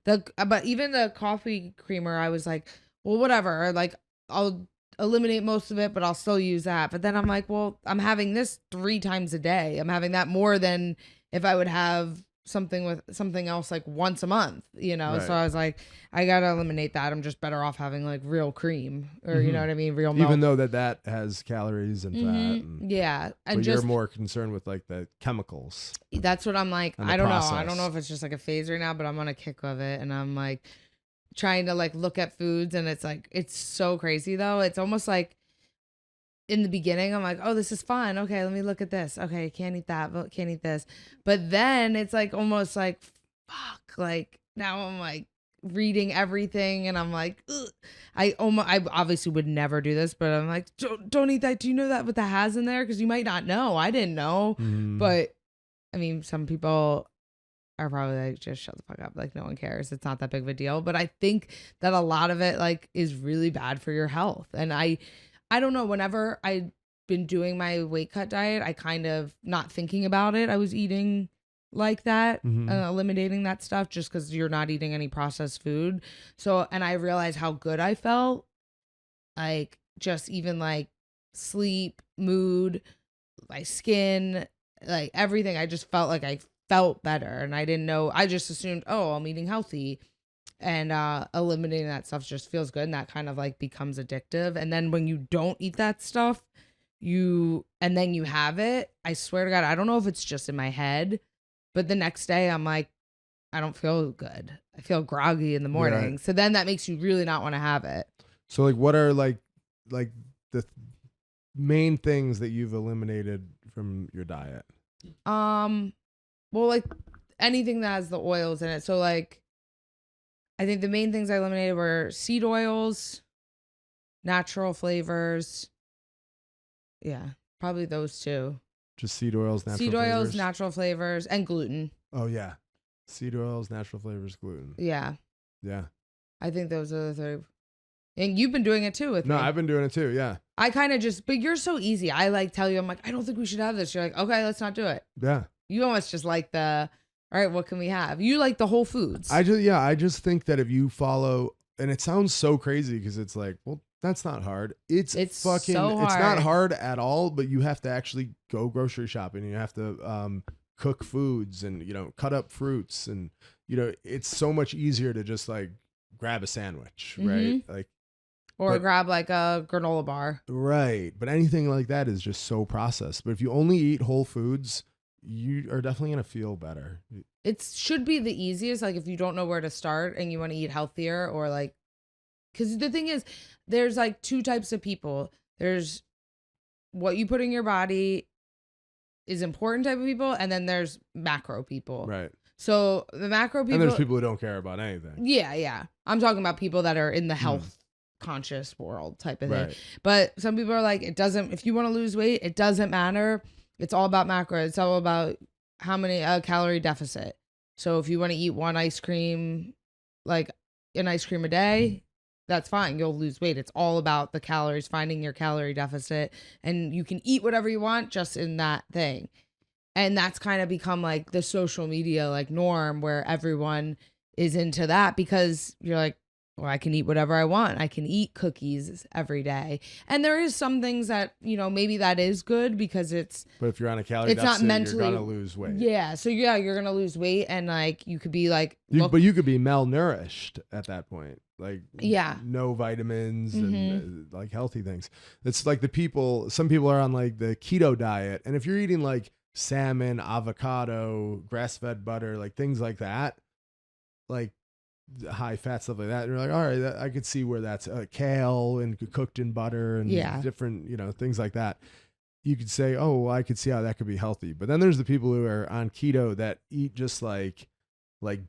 But even the coffee creamer, I was like, well, whatever. Like I'll eliminate most of it, but I'll still use that. But then I'm like, well, I'm having this 3 times a day. I'm having that more than if I would have something with something else like once a month, you know? Right. So I was like, I got to eliminate that. I'm just better off having like real cream or, you know what I mean? Real milk. Even though that has calories and fat. And, yeah. And but you're more concerned with like the chemicals. That's what I'm like. I don't know. I don't know if it's just like a phase right now, but I'm on a kick of it. And I'm like trying to like look at foods, and it's like, it's so crazy though. It's almost like, in the beginning, I'm like, oh, this is fun. Okay, let me look at this. Okay, can't eat that, but can't eat this. But then it's like almost like, fuck. Like now I'm like reading everything, and I'm like, ugh. I obviously would never do this, but I'm like, don't eat that. Do you know that what that has in there? Because you might not know. I didn't know, but I mean, some people are probably like, just shut the fuck up. Like no one cares. It's not that big of a deal. But I think that a lot of it like is really bad for your health, and I don't know, whenever I've been doing my weight cut diet, I kind of not thinking about it. I was eating like that, eliminating that stuff just because you're not eating any processed food. So, and I realized how good I felt, like just even like sleep, mood, my skin, like everything. I just felt like I felt better, and I didn't know. I just assumed, oh, I'm eating healthy. And eliminating that stuff just feels good, and that kind of like becomes addictive. And then when you don't eat that stuff, and then you have it, I swear to God, I don't know if it's just in my head, but the next day I'm like, I don't feel good. I feel groggy in the morning. Right. So then that makes you really not want to have it. So like, what are like the main things that you've eliminated from your diet? Well, like anything that has the oils in it. So like, I think the main things I eliminated were seed oils, natural flavors. Yeah, probably those 2. Just seed oils, natural flavors, and gluten. Oh, yeah. Seed oils, natural flavors, gluten. Yeah. Yeah. I think those are the 3. And you've been doing it too with me. No, I've been doing it too, yeah. I kind of but you're so easy. I like tell you, I'm like, I don't think we should have this. You're like, okay, let's not do it. Yeah. You almost just like all right, what can we have? You like the Whole Foods. I just think that if you follow, and it sounds so crazy because it's like, well, that's not hard. It's fucking, so hard. It's not hard at all, but you have to actually go grocery shopping. You have to cook foods and, you know, cut up fruits. And, you know, it's so much easier to just like grab a sandwich, right? Like, or grab like a granola bar. Right. But anything like that is just so processed. But if you only eat whole foods, you are definitely going to feel better. It should be the easiest. Like if you don't know where to start and you want to eat healthier, or like, because the thing is, there's like 2 types of people. There's what you put in your body is important type of people, and then there's macro people. Right. So the macro people, And there's people who don't care about anything. Yeah. I'm talking about people that are in the health conscious world type of thing. Right. But some people are like, if you want to lose weight, it doesn't matter. It's all about macro. It's all about how many calorie deficit. So if you want to eat one ice cream, like an ice cream a day, that's fine. You'll lose weight. It's all about the calories, finding your calorie deficit, and you can eat whatever you want just in that thing. And that's kind of become like the social media like norm where everyone is into that because you're like, well, I can eat whatever I want. I can eat cookies every day. And there is some things that, maybe that is good because but if you're on a calorie deficit, not mentally, you're going to lose weight. Yeah. So yeah, you're going to lose weight and like you could be like, but you could be malnourished at that point. Like, yeah, no vitamins and like healthy things. It's like some people are on like the keto diet. And if you're eating like salmon, avocado, grass-fed butter, like things like that, like high fat stuff like that, and you're like, all right, I could see where that's kale and cooked in butter and different things like that. You could say, oh, well, I could see how that could be healthy. But then there's the people who are on keto that eat just like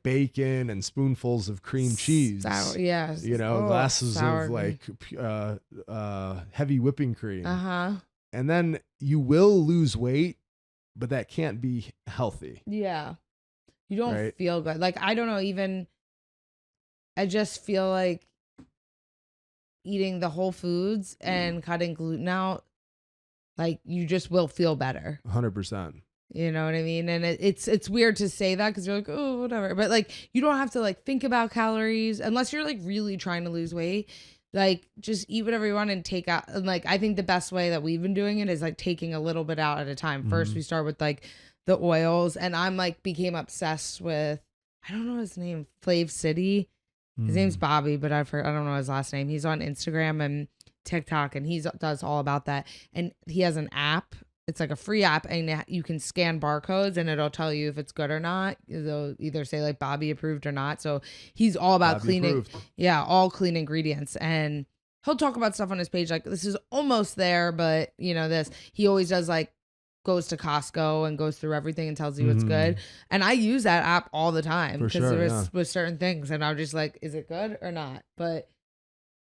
bacon and spoonfuls of cream cheese, glasses of like heavy whipping cream, and then you will lose weight, but that can't be healthy. Yeah, you don't feel good. Like, I don't know, even I just feel like eating the whole foods and cutting gluten out, like you just will feel better. 100%. You know what I mean? And it's weird to say that because you're like, oh, whatever. But like, you don't have to like think about calories unless you're like really trying to lose weight. Like, just eat whatever you want and take out. And like, I think the best way that we've been doing it is like taking a little bit out at a time. First, we start with like the oils, and I'm like became obsessed with, I don't know his name, Flav City. His name's Bobby, but I don't know his last name. He's on Instagram and TikTok, and he does all about that. And he has an app. It's like a free app, and you can scan barcodes, and it'll tell you if it's good or not. They'll either say like Bobby approved or not. So he's all about Bobby cleaning. Approved. Yeah, all clean ingredients. And he'll talk about stuff on his page like, this is almost there, but this. He always does like, goes to Costco and goes through everything and tells you it's good. And I use that app all the time because with certain things, and I'm just like, is it good or not? But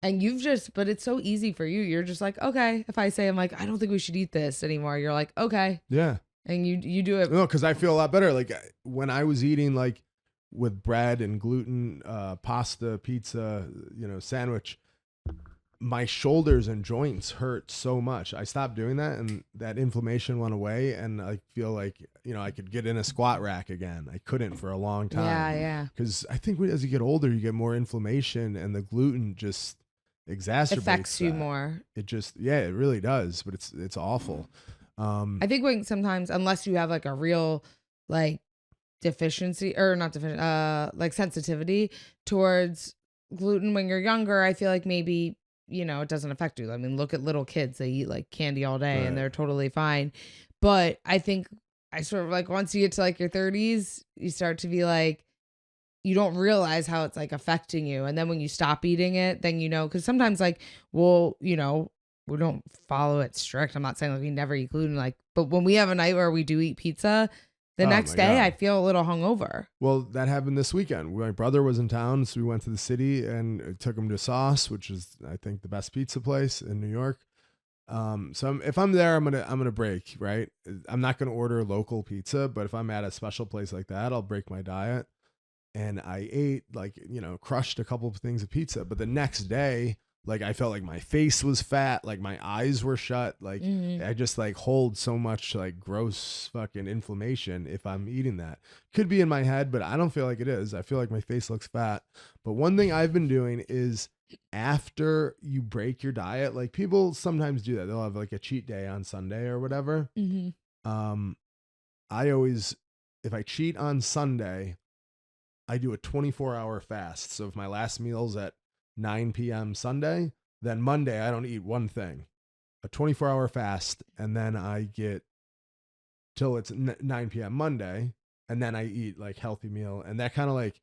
it's so easy for you. You're just like, okay. If I say, I'm like, I don't think we should eat this anymore, you're like, okay. Yeah. And you do it. No, because I feel a lot better. Like when I was eating like with bread and gluten, pasta, pizza, sandwich, my shoulders and joints hurt so much. I stopped doing that, and that inflammation went away, and I feel like, I could get in a squat rack again. I couldn't for a long time. Yeah. Because I think as you get older, you get more inflammation, and the gluten just exacerbates affects you that. more. It just, it really does, but it's awful. I think when sometimes, unless you have like a real like deficiency or not deficient, like sensitivity towards gluten when you're younger, I feel like maybe, it doesn't affect you. I mean, look at little kids, they eat like candy all day and they're totally fine. But I think I sort of like, once you get to like your 30s, you start to be like, you don't realize how it's like affecting you. And then when you stop eating it, then because sometimes like, well, we don't follow it strict. I'm not saying like we never eat gluten, like, but when we have a night where we do eat pizza, the next day I feel a little hungover. Well, that happened this weekend. My brother was in town, so we went to the city and took him to Sauce, which is, I think, the best pizza place in New York. So if I'm there, I'm gonna break, right? I'm not gonna order local pizza, but if I'm at a special place like that, I'll break my diet. And I ate crushed a couple of things of pizza, but the next day, like I felt like my face was fat, like my eyes were shut, like I just like hold so much like gross fucking inflammation if I'm eating that. Could be in my head, but I don't feel like it is. I feel like my face looks fat. But one thing I've been doing is after you break your diet, like people sometimes do that. They'll have like a cheat day on Sunday or whatever. I always, if I cheat on Sunday, I do a 24-hour fast. So if my last meal's at 9 p.m. Sunday, then Monday I don't eat one thing. A 24-hour fast, and then I get till it's 9 p.m. Monday, and then I eat like healthy meal, and that kind of like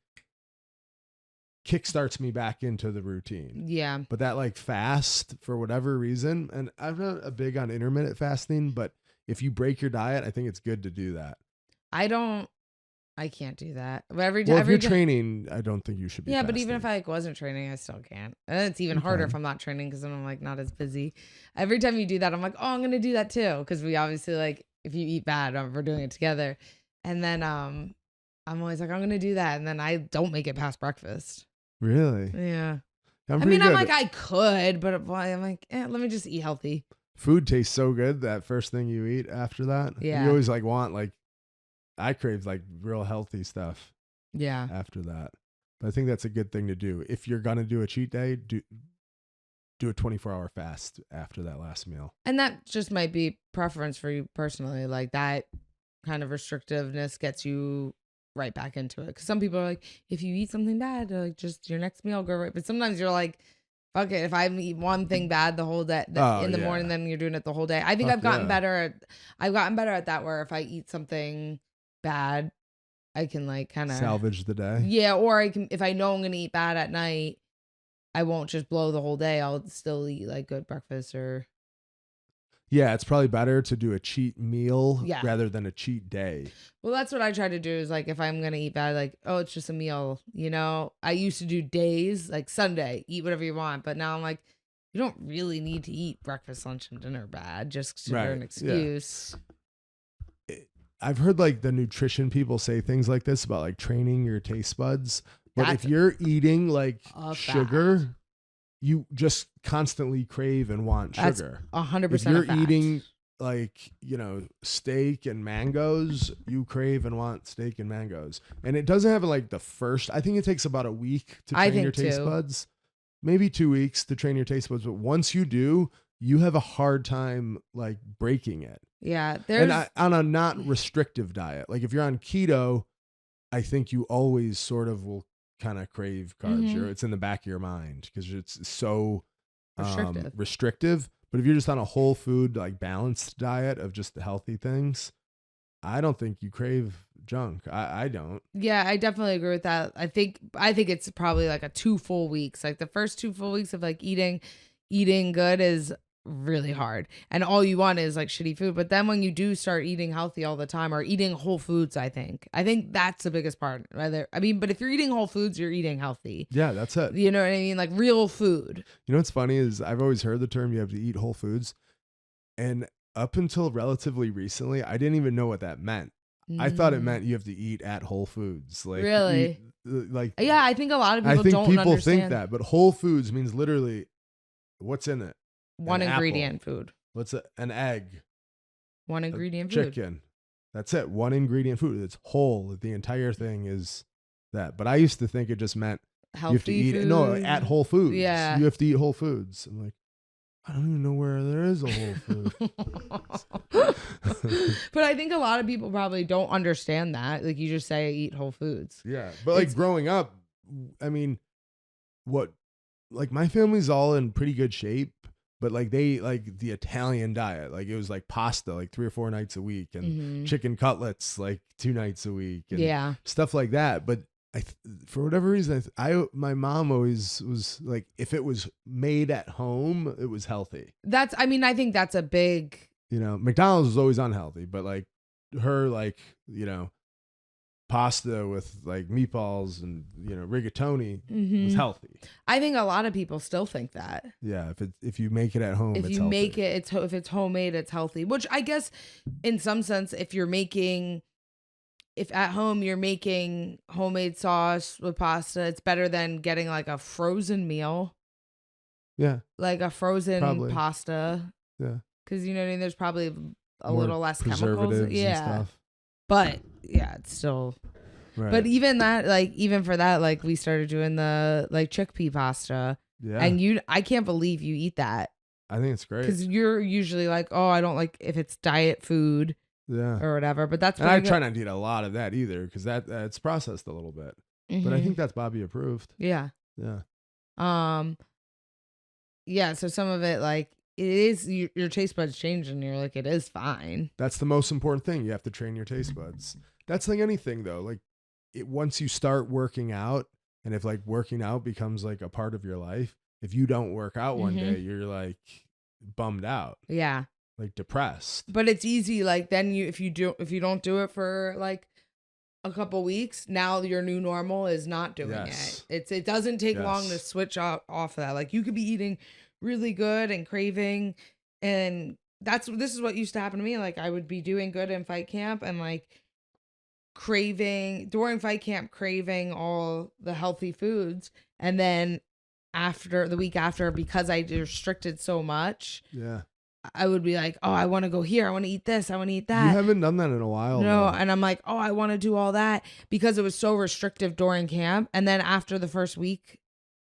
kickstarts me back into the routine. Yeah. But that like fast for whatever reason, and I'm not a big on intermittent fasting, but if you break your diet, I think it's good to do that. I can't do that. But every Well, if you're time. training, I don't think you should be. Yeah, fasting. but even if I like wasn't training, I still can't. And it's even harder if I'm not training because then I'm like not as busy. Every time you do that, I'm like, oh, I'm gonna do that too. Because we obviously like if you eat bad, we're doing it together. And then I'm always like, I'm gonna do that, and then I don't make it past breakfast. Really? Yeah. I'm I mean, good. I'm like I could, but I'm like, let me just eat healthy. Food tastes so good that first thing you eat after that. Yeah. You always like want like. I crave like real healthy stuff. Yeah. After that, but I think that's a good thing to do. If you're gonna do a cheat day, do a 24-hour fast after that last meal. And that just might be preference for you personally. Like that kind of restrictiveness gets you right back into it. Because some people are like, if you eat something bad, like just your next meal go right. But sometimes you're like, fuck it. If I eat one thing bad the whole day in the morning, then you're doing it the whole day. I think I've gotten better at that. Where if I eat something bad, I can like kind of salvage the day. Yeah, or I can if I know I'm gonna eat bad at night, I won't just blow the whole day. I'll still eat like good breakfast or. Yeah, it's probably better to do a cheat meal Yeah. rather than a cheat day. Well, that's what I try to do is like if I'm gonna eat bad, like oh, it's just a meal. You know, I used to do days like Sunday, eat whatever you want, but now I'm like, you don't really need to eat breakfast, lunch, and dinner bad just to an excuse. Yeah. I've heard like the nutrition people say things like this about like training your taste buds. But if you're eating like sugar, you just constantly crave and want sugar. 100%. If you're eating like, steak and mangoes, you crave and want steak and mangoes. And it doesn't have like I think it takes about a week to train your taste buds. Maybe 2 weeks to train your taste buds. But once you do, you have a hard time like breaking it. Yeah. On a not restrictive diet. Like if you're on keto, I think you always sort of will kind of crave carbs. Mm-hmm. It's in the back of your mind because it's so restrictive. But if you're just on a whole food, like balanced diet of just the healthy things, I don't think you crave junk. I don't. Yeah, I definitely agree with that. I think it's probably like a 2 full weeks. Like the first 2 full weeks of like eating good is really hard. And all you want is like shitty food. But then when you do start eating healthy all the time or eating whole foods, I think that's the biggest part. But if you're eating whole foods, you're eating healthy. Yeah, that's it. You know what I mean? Like real food. You know what's funny is I've always heard the term you have to eat whole foods. And up until relatively recently, I didn't even know what that meant. I thought it meant you have to eat at Whole Foods. Like really? Yeah, I think a lot of people don't understand. People think that, but Whole Foods means literally what's in it? One ingredient food. What's an egg? One ingredient food. Chicken. That's it. One ingredient food. It's whole. The entire thing is that. But I used to think it just meant healthy you have to eat food. No, at Whole Foods. Yeah. You have to eat Whole Foods. I'm like, I don't even know where there is a Whole Food. But I think a lot of people probably don't understand that. Like you just say eat Whole Foods. Yeah. But like growing up, I mean, my family's all in pretty good shape, but like they like the Italian diet. Like it was like pasta like 3 or 4 nights a week and chicken cutlets like 2 nights a week and stuff like that. But for whatever reason, my mom always was like, if it was made at home, it was healthy. I think that's a big. McDonald's was always unhealthy, but like her, pasta with like meatballs and rigatoni was healthy. I think a lot of people still think that. Yeah, if you make it at home, if you make it, if it's homemade, it's healthy. Which I guess, in some sense, if at home you're making homemade sauce with pasta, it's better than getting like a frozen meal. Yeah. Like a frozen pasta. Yeah. Because you know what I mean? There's probably a more little less preservatives chemicals. Yeah. And stuff. But yeah, it's still. Right. But even for that, like we started doing the like chickpea pasta. Yeah. And I can't believe you eat that. I think it's great. Because you're usually like, oh, I don't like if it's diet food. Yeah. Or whatever. But that's. And I try not to eat a lot of that either because it's processed a little bit. But I think that's Bobby approved. Yeah. Yeah. Yeah. So some of it like. It is your taste buds change and you're like, it is fine. That's the most important thing. You have to train your taste buds. That's like anything though. Like once you start working out, And if like working out becomes like a part of your life, if you don't work out one day, you're like bummed out. Yeah. Like depressed. But it's easy. Like then if you don't do it for like a couple weeks, now your new normal is not doing it. It doesn't take long to switch off of that. Like you could be eating really good and craving, and this is what used to happen to me. Like I would be doing good in fight camp and like craving during fight camp, craving all the healthy foods, and then after the week after, because I restricted so much, I would be like, oh, I want to go here. I want to eat this. I want to eat that. You haven't done that in a while. No. Though. And I'm like, oh, I want to do all that because it was so restrictive during camp. And then after the first week,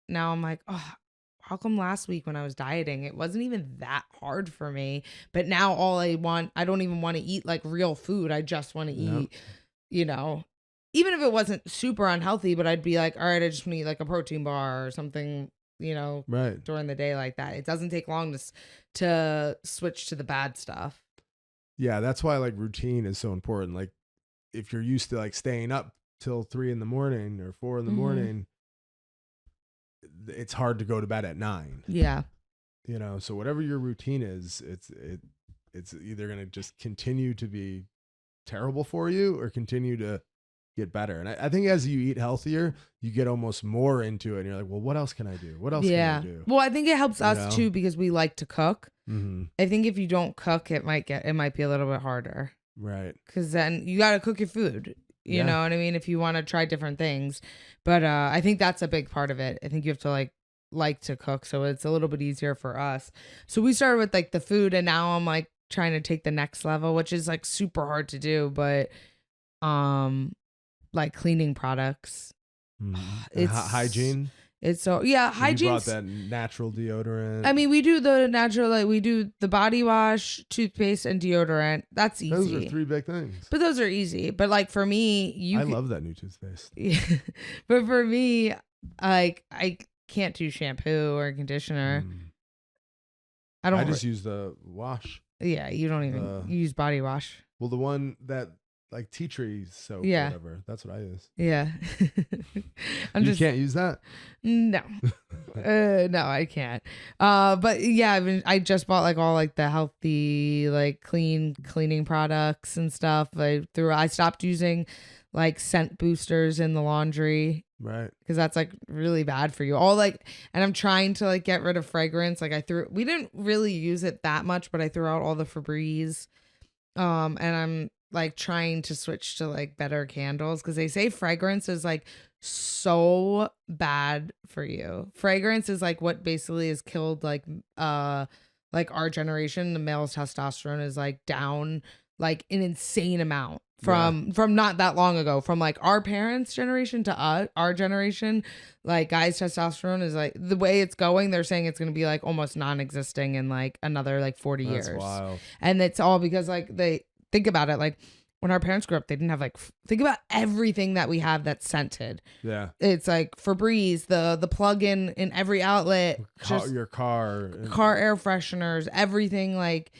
now I'm like, oh, how come last week when I was dieting, it wasn't even that hard for me. But now I don't even want to eat like real food. I just want to eat, even if it wasn't super unhealthy, but I'd be like, all right, I just want to eat like a protein bar or something, right during the day like that. It doesn't take long to switch to the bad stuff. Yeah, that's why like routine is so important. Like if you're used to like staying up till 3 a.m. or 4 a.m, it's hard to go to bed at 9. Yeah. So whatever your routine is, it's either going to just continue to be terrible for you or continue to get better. And I think as you eat healthier, you get almost more into it and you're like, well, what else can I do? What else can I do? Well, I think it helps us too because we like to cook. I think if you don't cook, it might be a little bit harder. Right. Because then you got to cook your food. You know what I mean? If you want to try different things. But I think that's a big part of it. I think you have to like to cook. So it's a little bit easier for us. So we started with like the food and now I'm like trying to take the next level, which is like super hard to do. But like cleaning products. It's hygiene. It's hygiene. You brought that natural deodorant. I mean, we do the natural, like we do the body wash, toothpaste, and deodorant. That's easy. Those are 3 big things. But those are easy. But like for me, I love that new toothpaste. But for me, like I can't do shampoo or conditioner. I just use the wash. Yeah, you don't even use body wash. Well, the one that like tea tree soap, whatever. That's what I use. Yeah. You can't use that? No. No, I can't. But yeah, I just bought like all like the healthy, like cleaning products and stuff. I stopped using like scent boosters in the laundry. Right. Because that's like really bad for you. And I'm trying to like get rid of fragrance. Like we didn't really use it that much, but I threw out all the Febreze. And I'm like trying to switch to like better candles because they say fragrance is like so bad for you. Fragrance is like what basically has killed like our generation. The male's testosterone is like down like an insane amount from not that long ago, from like our parents' generation to our generation. Like guys' testosterone is like the way it's going. They're saying it's going to be like almost non-existing in like another like 40 years. That's wild. And it's all because like they think about it, like when our parents grew up, they didn't have like think about everything that we have that's scented. Yeah, it's like Febreze, the plug-in in every outlet, your car air fresheners, everything. Like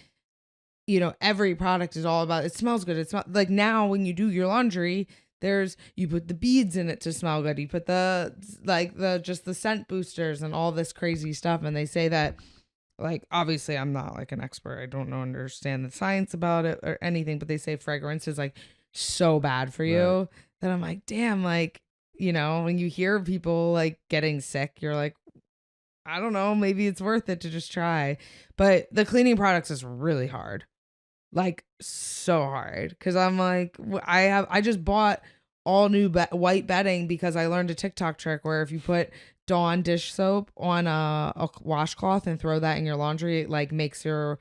every product is all about it smells good. It's like now when you do your laundry, you put the beads in it to smell good. You put the scent boosters and all this crazy stuff, and they say that. Like, obviously, I'm not like an expert. I don't understand the science about it or anything, but they say fragrance is like so bad for you that I'm like, damn, like, when you hear people like getting sick, you're like, I don't know, maybe it's worth it to just try. But the cleaning products is really hard, like so hard. Cause I'm like, I just bought all new white bedding because I learned a TikTok trick where if you put Dawn dish soap on a washcloth and throw that in your laundry, it like makes your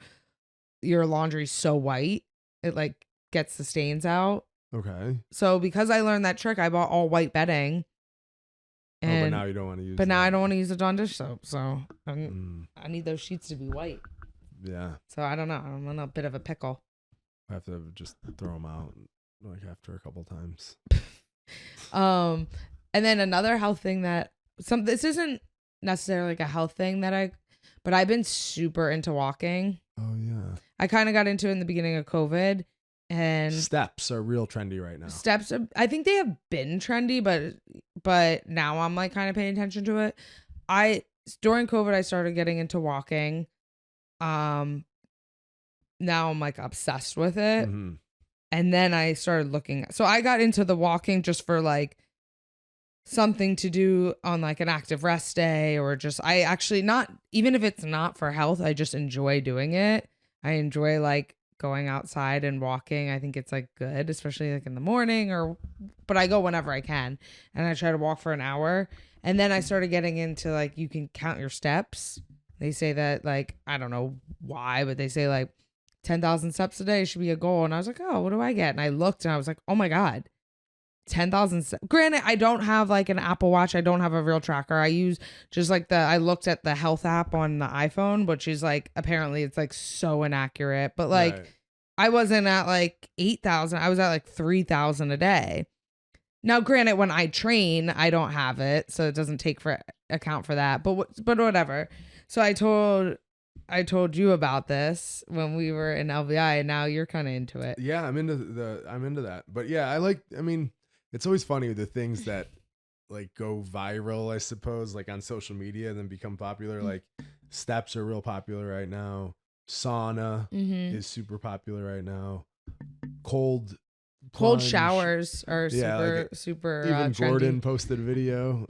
laundry so white it like gets the stains out. Okay. So because I learned that trick, I bought all white bedding. But now you don't want to use. But now I don't want to use the Dawn dish soap, so I need those sheets to be white. Yeah. So I don't know. I'm in a bit of a pickle. I have to just throw them out like after a couple times. And then another health thing this isn't necessarily like a health thing but I've been super into walking. Oh yeah. I kind of got into it in the beginning of COVID, and steps are real trendy right now. Steps, I think they have been trendy, but but now I'm like kind of paying attention to it. During COVID, I started getting into walking. Now I'm like obsessed with it. Mm-hmm. And then I started so I got into the walking just for like something to do on like an active rest day, or just, I actually not, even if it's not for health, I just enjoy doing it. I enjoy like going outside and walking. I think it's like good, especially like in the morning but I go whenever I can, and I try to walk for an hour. And then I started getting into like, you can count your steps. They say that, like, I don't know why, but they say like 10,000 steps a day should be a goal. And I was like, oh, what do I get? And I looked and I was like, oh my God, 10,000 steps. Granted, I don't have like an Apple Watch. I don't have a real tracker. I use just like I looked at the health app on the iPhone, which is like, apparently it's like so inaccurate. But like, Right. I wasn't at like 8,000. I was at like 3,000 a day. Now, granted, when I train, I don't have it, so it doesn't take account for that. But whatever. So I told you about this when we were in LVI, and now you're kind of into it. Yeah, I'm into that. But yeah, I mean, it's always funny the things that like go viral, I suppose, like on social media and then become popular. Like steps are real popular right now. Sauna is super popular right now. Cold plunge. Showers are super Even trendy. Gordon posted a video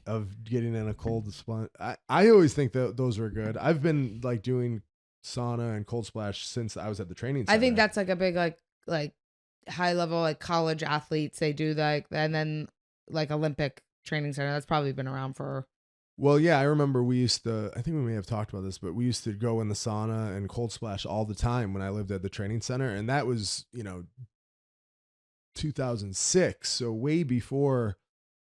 of getting in a cold splunge. I always think that those are good. I've been like doing sauna and cold splash since I was at the training center. I think that's like a big like high level like college athletes, they do that, and then like Olympic training center, that's probably been around for. Well, yeah, I remember I think we may have talked about this, but we used to go in the sauna and cold splash all the time when I lived at the training center. And that was, 2006. So way before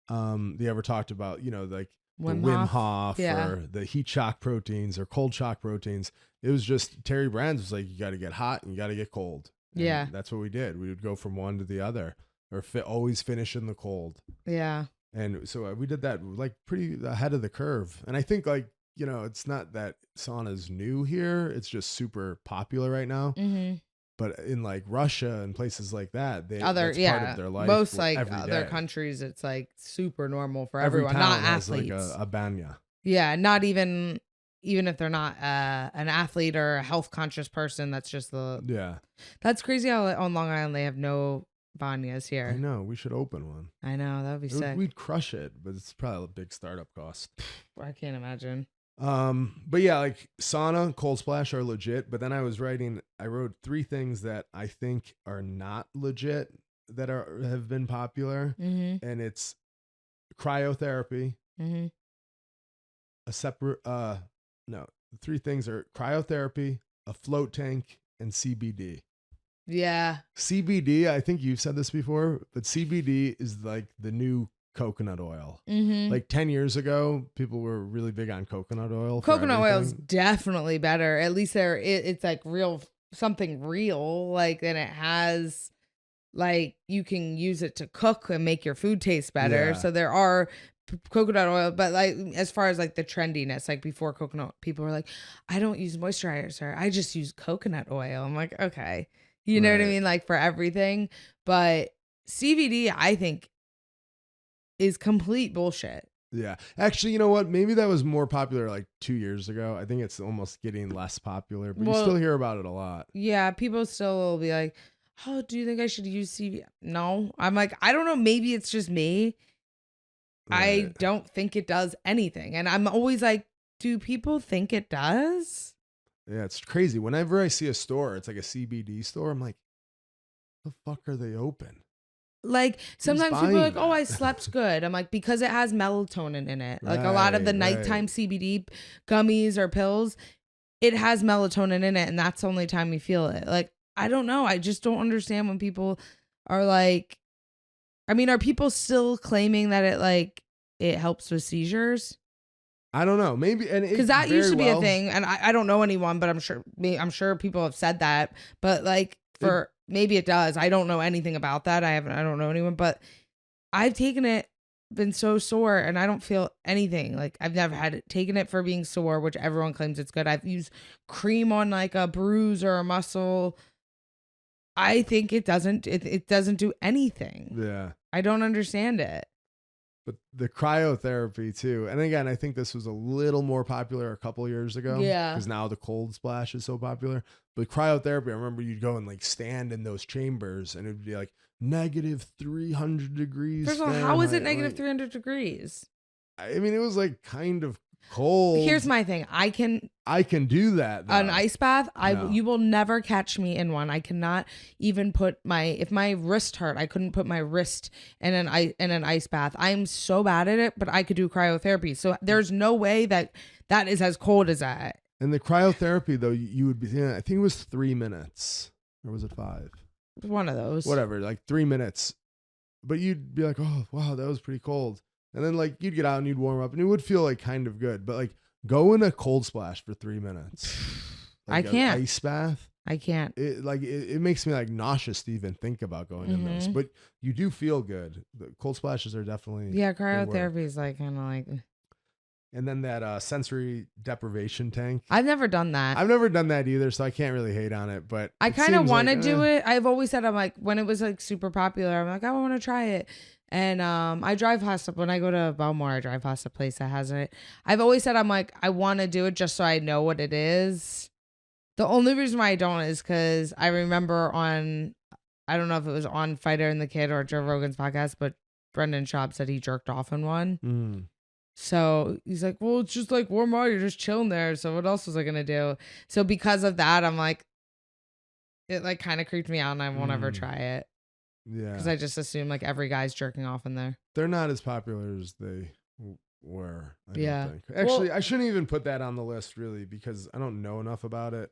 they ever talked about, like the Wim Hof or the heat shock proteins or cold shock proteins. It was just Terry Brands was like, you got to get hot and you got to get cold. And yeah. That's what we did. We would go from one to the other, or always finish in the cold. Yeah. And so we did that like pretty ahead of the curve. And I think like, it's not that sauna's new here. It's just super popular right now. Mm-hmm. But in like Russia and places like that, that's part of their life. Most like other countries, it's like super normal for everyone, not athletes. Like a banya. Yeah, not even if they're not an athlete or a health conscious person. That's just That's crazy how on Long Island they have no banyas here. I know, we should open one. I know, that would be sick. We'd crush it, but it's probably a big startup cost. I can't imagine. But yeah, like sauna, cold splash are legit. But then I wrote 3 things that I think are not legit that have been popular, and it's cryotherapy. A separate 3 things are cryotherapy, a float tank, and CBD. Yeah. CBD, I think you've said this before, but CBD is like the new coconut oil. Like 10 years ago, people were really big on coconut oil. Coconut oil is definitely better. At least it's like something real. Like, and it has like, you can use it to cook and make your food taste better. Yeah. So there are coconut oil, but like as far as like the trendiness, like before coconut, people were like, I don't use moisturizer, I just use coconut oil. I'm like, okay. You know what I mean? Like for everything. But CBD, I think, is complete bullshit. Yeah. Actually, you know what? Maybe that was more popular like 2 years ago. I think it's almost getting less popular, but you still hear about it a lot. Yeah. People still will be like, oh, do you think I should use CBD? No. I'm like, I don't know. Maybe it's just me. Right. I don't think it does anything. And I'm always like, do people think it does? Yeah, it's crazy. Whenever I see a store, it's like a CBD store. I'm like, the fuck are they open? Like sometimes people are like, oh, I slept good. I'm like, because it has melatonin in it. Like a lot of the nighttime CBD gummies or pills, it has melatonin in it. And that's the only time you feel it. Like, I don't know. I just don't understand when people are like, I mean, are people still claiming that it helps with seizures? I don't know. Maybe, and because that used to be a thing, and I don't know anyone, but I'm sure people have said that. But like maybe it does. I don't know anything about that. I don't know anyone, but I've taken it, been so sore, and I don't feel anything. Like I've never taken it for being sore, which everyone claims it's good. I've used cream on like a bruise or a muscle. I think it doesn't do anything. Yeah. I don't understand it. But the cryotherapy too. And again, I think this was a little more popular a couple years ago. Yeah. Because now the cold splash is so popular. But cryotherapy, I remember you'd go and like stand in those chambers and it'd be like negative 300 degrees. First of all, how is it Fahrenheit. negative Like, 300 degrees? I mean, it was like kind of cold. Here's my thing. I can do that. Though. an ice bath. No. You will never catch me in one. I cannot even put if my wrist hurt, I couldn't put my wrist in an ice bath. I'm so bad at it, but I could do cryotherapy. So there's no way that is as cold as that. And the cryotherapy though, you would be. I think it was 3 minutes, or was it 5? One of those. Whatever, like 3 minutes. But you'd be like, oh wow, that was pretty cold. And then like you'd get out and you'd warm up and it would feel like kind of good. But like go in a cold splash for 3 minutes. Like I can't. An ice bath. I can't. It makes me like nauseous to even think about going in those. But you do feel good. The cold splashes are definitely. Yeah, cryotherapy is like kind of like. And then that sensory deprivation tank. I've never done that. I've never done that either, so I can't really hate on it. But I kind of want to do eh. it. I've always said, I'm like, when it was like super popular, I'm like, I want to try it. And I drive past when I go to Belmore, I drive past a place that has it. I've always said, I'm like, I want to do it just so I know what it is. The only reason why I don't is because I remember I don't know if it was on Fighter and the Kid or Joe Rogan's podcast, but Brendan Schaub said he jerked off in one. Mm. So he's like, well, it's just like warm water. You're just chilling there. So what else was I going to do? So because of that, I'm like, it like kind of creeped me out and I won't ever try it. Yeah. Because I just assume like every guy's jerking off in there. They're not as popular as they were. I don't think. Well, Actually, I shouldn't even put that on the list really because I don't know enough about it.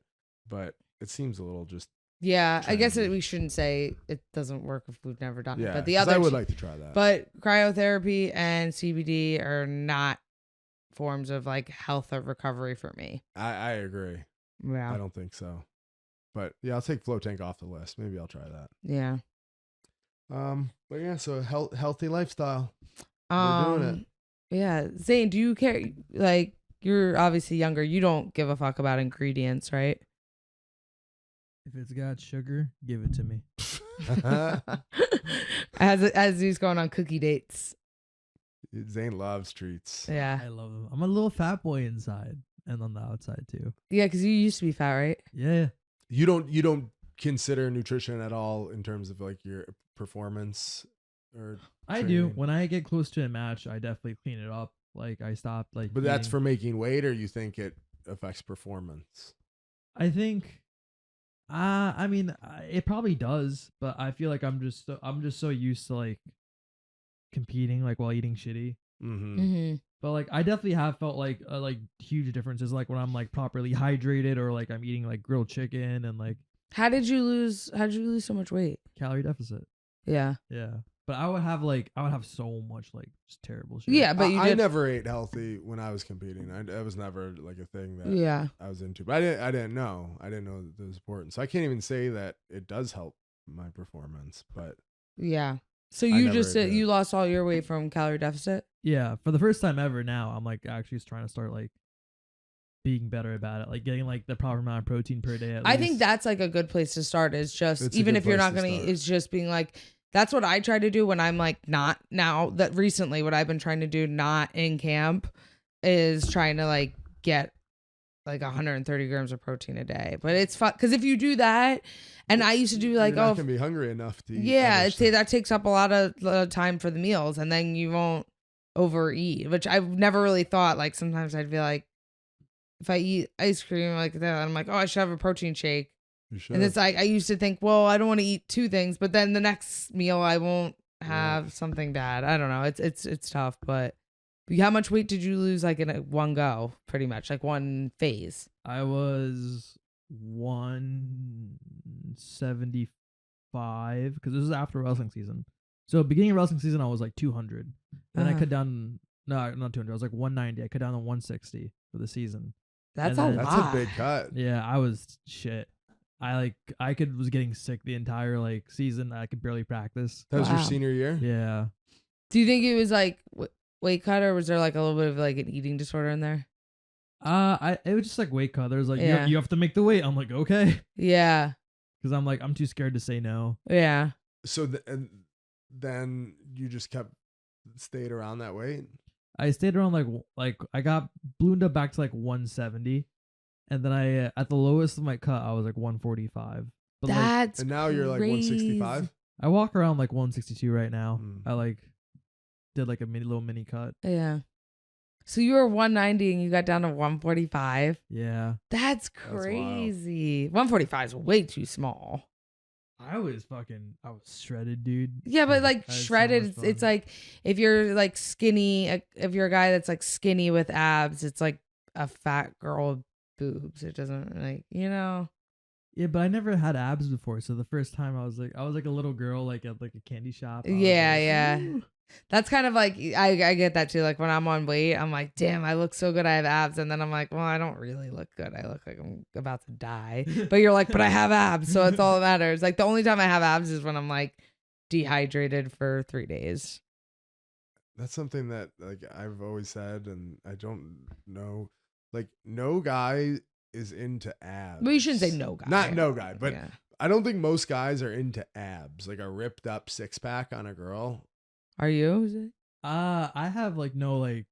But it seems a little just. Yeah, I guess trendy. we shouldn't say it doesn't work if we've never done it. Yeah. But the 'cause other, I would like to try that. but cryotherapy and CBD are not forms of like health or recovery for me. I agree. Yeah. I don't think so. But yeah, I'll take float tank off the list. Maybe I'll try that. Yeah. But yeah, so healthy lifestyle. We're doing it. Yeah. Zain, do you care? Like, you're obviously younger. You don't give a fuck about ingredients, right? If it's got sugar, give it to me. as he's going on cookie dates. Zain loves treats. Yeah. I love them. I'm a little fat boy inside and on the outside too. Yeah, because you used to be fat, right? Yeah. You don't consider nutrition at all in terms of like your performance or I do. When I get close to a match, I definitely clean it up. Like I stop like. But that's eating. for making weight, or you think it affects performance? I think. I mean, it probably does, but I feel like I'm just so used to like competing like while eating shitty. Mm-hmm. Mm-hmm. But like I definitely have felt like huge differences like when I'm like properly hydrated or like I'm eating like grilled chicken and like. How did you lose so much weight? Calorie deficit. Yeah. Yeah. But I would have so much like just terrible shit. Yeah, but I never ate healthy when I was competing. That was never like a thing that I was into. But I didn't know. I didn't know that it was important. So I can't even say that it does help my performance. But yeah. So you lost all your weight from calorie deficit? Yeah. For the first time ever now, I'm like actually trying to start like being better about it, like getting like the proper amount of protein per day. I think that's like a good place to start. Is just even if you're not gonna eat, it's just being like. That's what I try to do when I'm like not now that recently what I've been trying to do not in camp is trying to like get like 130 grams of protein a day. But it's fun because if you do that, and I used to do like, you're not gonna be hungry enough to eat. Yeah, that takes up a lot of time for the meals, and then you won't overeat, which I've never really thought. Like sometimes I'd be like, if I eat ice cream like that, I'm like, oh, I should have a protein shake. And it's like I used to think, well, I don't want to eat two things, but then the next meal I won't have something bad. I don't know. It's tough, but how much weight did you lose like in one go? Pretty much like one phase. I was 175 because this was after wrestling season. So beginning of wrestling season, I was like 200. Then I cut down. No, not 200. I was like 190. I cut down to 160 for the season. That's a lot. That's a big cut. Yeah, I was shit. I was getting sick the entire like season. I could barely practice. That was your senior year? Yeah. Do you think it was like weight cut, or was there like a little bit of like an eating disorder in there? It was just like weight cut. There's like you have to make the weight. I'm like, okay. Yeah. Because I'm too scared to say no. Yeah. So then you just kept stayed around that weight? I stayed around like I got ballooned up back to like 170, and then I at the lowest of my cut I was like 145. But like That's And now you're like crazy. 165. I walk around like 162 right now. Mm. I like did like a little mini cut. Yeah. So you were 190 and you got down to 145. Yeah. That's wild. crazy. 145 is way too small. I was shredded, dude. Yeah, but like I had so shredded, much it's fun. like if you're like skinny, if you're a guy that's like skinny with abs, it's like a fat girl with boobs. It doesn't like, you know. Yeah, but I never had abs before, so the first time I was like a little girl like at like a candy shop. I was Yeah, like, yeah. "Ooh." That's kind of like I get that too. Like when I'm on weight, I'm like, damn, I look so good. I have abs, and then I'm like, well, I don't really look good. I look like I'm about to die. But you're like, but I have abs, so it's all that matters. Like the only time I have abs is when I'm like dehydrated for 3 days. That's something that like I've always said, and I don't know. Like no guy is into abs. Well, you shouldn't say no guy. Not no guy, but yeah. I don't think most guys are into abs. Like a ripped up 6-pack on a girl. Are you? I have like no like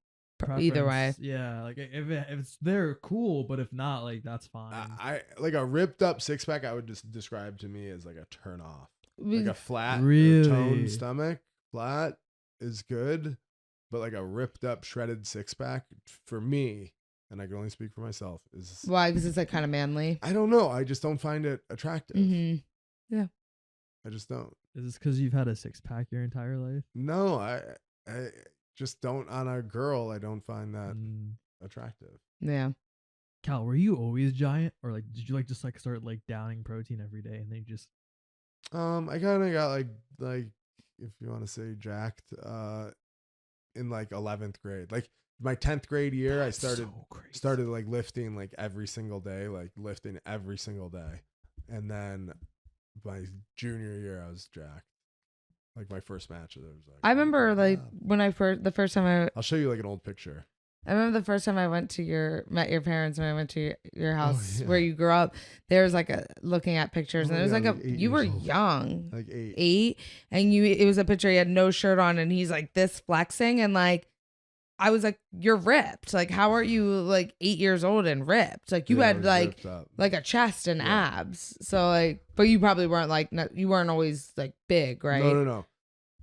Either way. preference. Yeah, like if it's there, cool. But if not, like that's fine. I like a ripped up 6-pack. I would just describe to me as like a turn off. Like a flat, Really? toned stomach, flat is good, but like a ripped up, shredded 6-pack for me, and I can only speak for myself, is Why? Because it's like kind of manly. I don't know. I just don't find it attractive. Mm-hmm. I just don't. Is this because you've had a 6-pack your entire life? No, I just don't on a girl. I don't find that Mm. attractive. Yeah. Cal, were you always giant, or like did you like just like start like downing protein every day and then you just? I kind of got like if you want to say jacked in like 11th grade. Like my 10th grade year, That's I so crazy. started like lifting like every single day, and then my junior year I was jacked. Like my first match, there was like I remember oh, like God. when the first time I'll show you like an old picture. I remember the first time I met your parents when I went to your house yeah. where you grew up. There was like looking at pictures, Oh and it was my like God, I was 8 you were years old. young, Like 8. 8, and it was a picture. He had no shirt on, and he's like this flexing, and like I was like, you're ripped. Like how are you like 8 years old and ripped? Like you Yeah, I had was like ripped up. a chest and Yeah. abs. So like, but you probably weren't like you weren't always like big, right? No.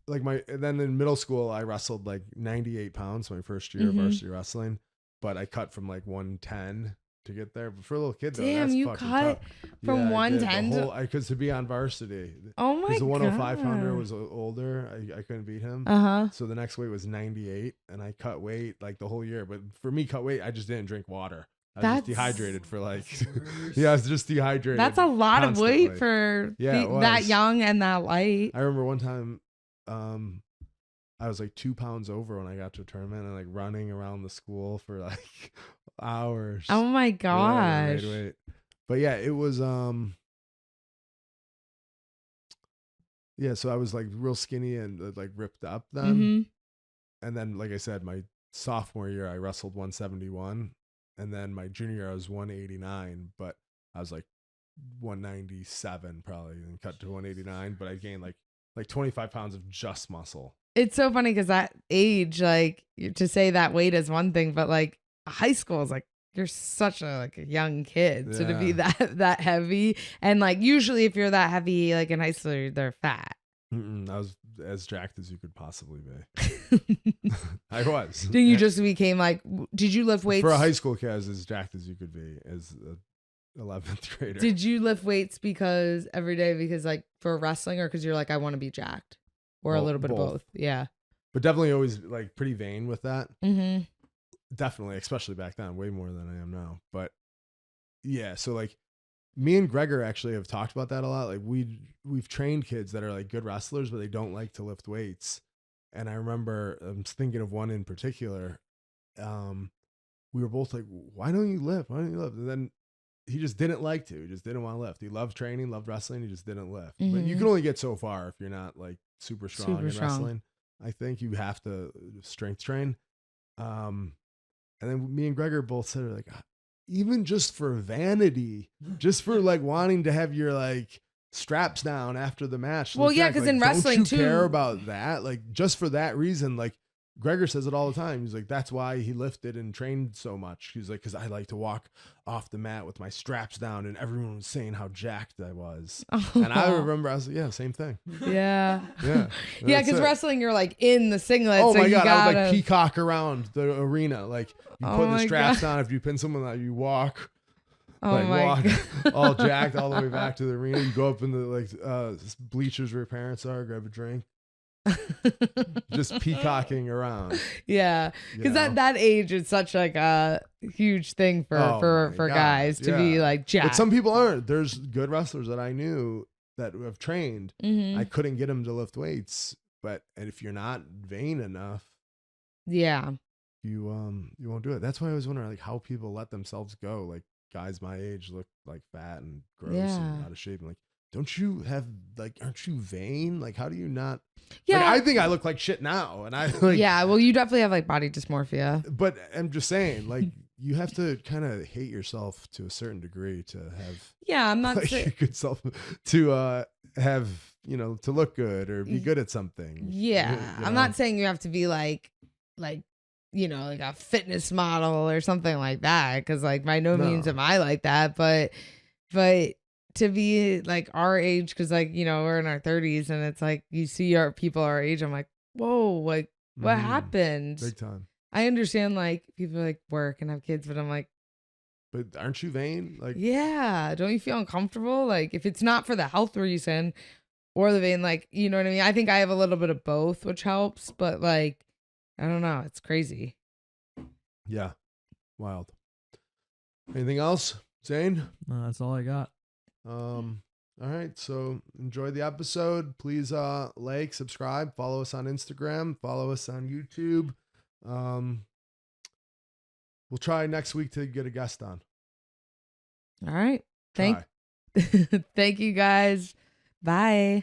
Like then in middle school, I wrestled like 98 pounds my first year of Mhm. varsity wrestling, but I cut from like 110 to get there. But for a little kid, though, Damn, that's you fucking cut tough. from I did. 110 to- Because to be on varsity, Oh my because the god. 105 pounder was older, I couldn't beat him. Uh-huh. So the next weight was 98, and I cut weight like the whole year. But for me, cut weight, I just didn't drink water. I was just That's- dehydrated for like, That's the worst. yeah, I was just dehydrated. That's a lot of weight constantly. for Yeah, it that was. young and that light. I remember one time, I was like 2 pounds over when I got to a tournament and like running around the school for like hours. Oh my Yeah, gosh. wait. But yeah, it was yeah, so I was like real skinny and like ripped up then. Mhm. And then like I said, my sophomore year I wrestled 171, and then my junior year I was 189, but I was like 197 probably and cut to 189, but I gained like 25 pounds of just muscle. It's so funny because that age, like to say that weight is one thing, but like high school is like you're such a young kid. So to be that heavy, and like usually if you're that heavy, like in high school, they're fat. I was as jacked as you could possibly be. I was. Then you just became like, did you lift weights? For a high school kid, I was as jacked as you could be as a 11th grader. Did you lift weights because every day because like for wrestling or because you're like, I want to be jacked? Or a little bit of both. Yeah. But definitely always like pretty vain with that. Mm-hmm. Definitely, especially back then, way more than I am now. But yeah, so like me and Gregor actually have talked about that a lot. Like we've trained kids that are like good wrestlers, but they don't like to lift weights. And I remember I'm thinking of one in particular. We were both like, why don't you lift? Why don't you lift? And then he just didn't like to. He just didn't want to lift. He loved training, loved wrestling. He just didn't lift. But you can only get so far if you're not like super strong in wrestling. I think you have to strength train. And then me and Gregor both said like, even just for vanity, just for like wanting to have your like straps down after the match. Well, Look yeah, back, 'cause like, in wrestling, don't you care too- about that? Like, just for that reason, like Gregor says it all the time. He's like, that's why he lifted and trained so much. He's like, because I like to walk off the mat with my straps down, and everyone was saying how jacked I was. And I remember I was like, yeah, same thing. Yeah. Yeah. Yeah, That's because it. wrestling, you're like in the singlet. Oh so my you god, I would gotta, like peacock around the arena. Like you Oh put the my straps God. down. If you pin someone out, you walk. Oh Like my walk God. all jacked all the way back to the arena. You go up in the like bleachers where your parents are, grab a drink. Just peacocking around. Yeah, you because know? that age is such like a huge thing for Oh my God, guys to be yeah. like jacked. But some people aren't. There's good wrestlers that I knew that have trained. Mhm. I couldn't get them to lift weights, and if you're not vain enough, Yeah. you won't do it. That's why I was wondering like how people let themselves go. Like guys my age look like fat and gross and Yeah. out of shape. I'm like, don't you have like, aren't you vain? Like, how do you not? Yeah. Like, I think I look like shit now, and I like. Yeah. Well, you definitely have like body dysmorphia. But I'm just saying, like, you have to kind of hate yourself to a certain degree to have Yeah, I'm not like saying. a good self to have to look good or be good at something. Yeah, you I'm know? not saying you have to be like like a fitness model or something like that, because like by no means No. am I like that, but to be like our age, because like we're in our 30s and it's like you see our people our age, I'm like, whoa, like what Mhm. happened? Big time. I understand like people like work and have kids, but I'm like, But aren't you vain? Like, yeah, don't you feel uncomfortable? Like if it's not for the health reason or the vein, like you know what I mean? I think I have a little bit of both, which helps, but like I don't know, it's crazy. yeah, wild. Anything else, Zain? No, that's all I got. All right, so enjoy the episode. Please like, subscribe, follow us on Instagram, follow us on YouTube. We'll try next week to get a guest on. All right. Try. Thank you guys. Bye.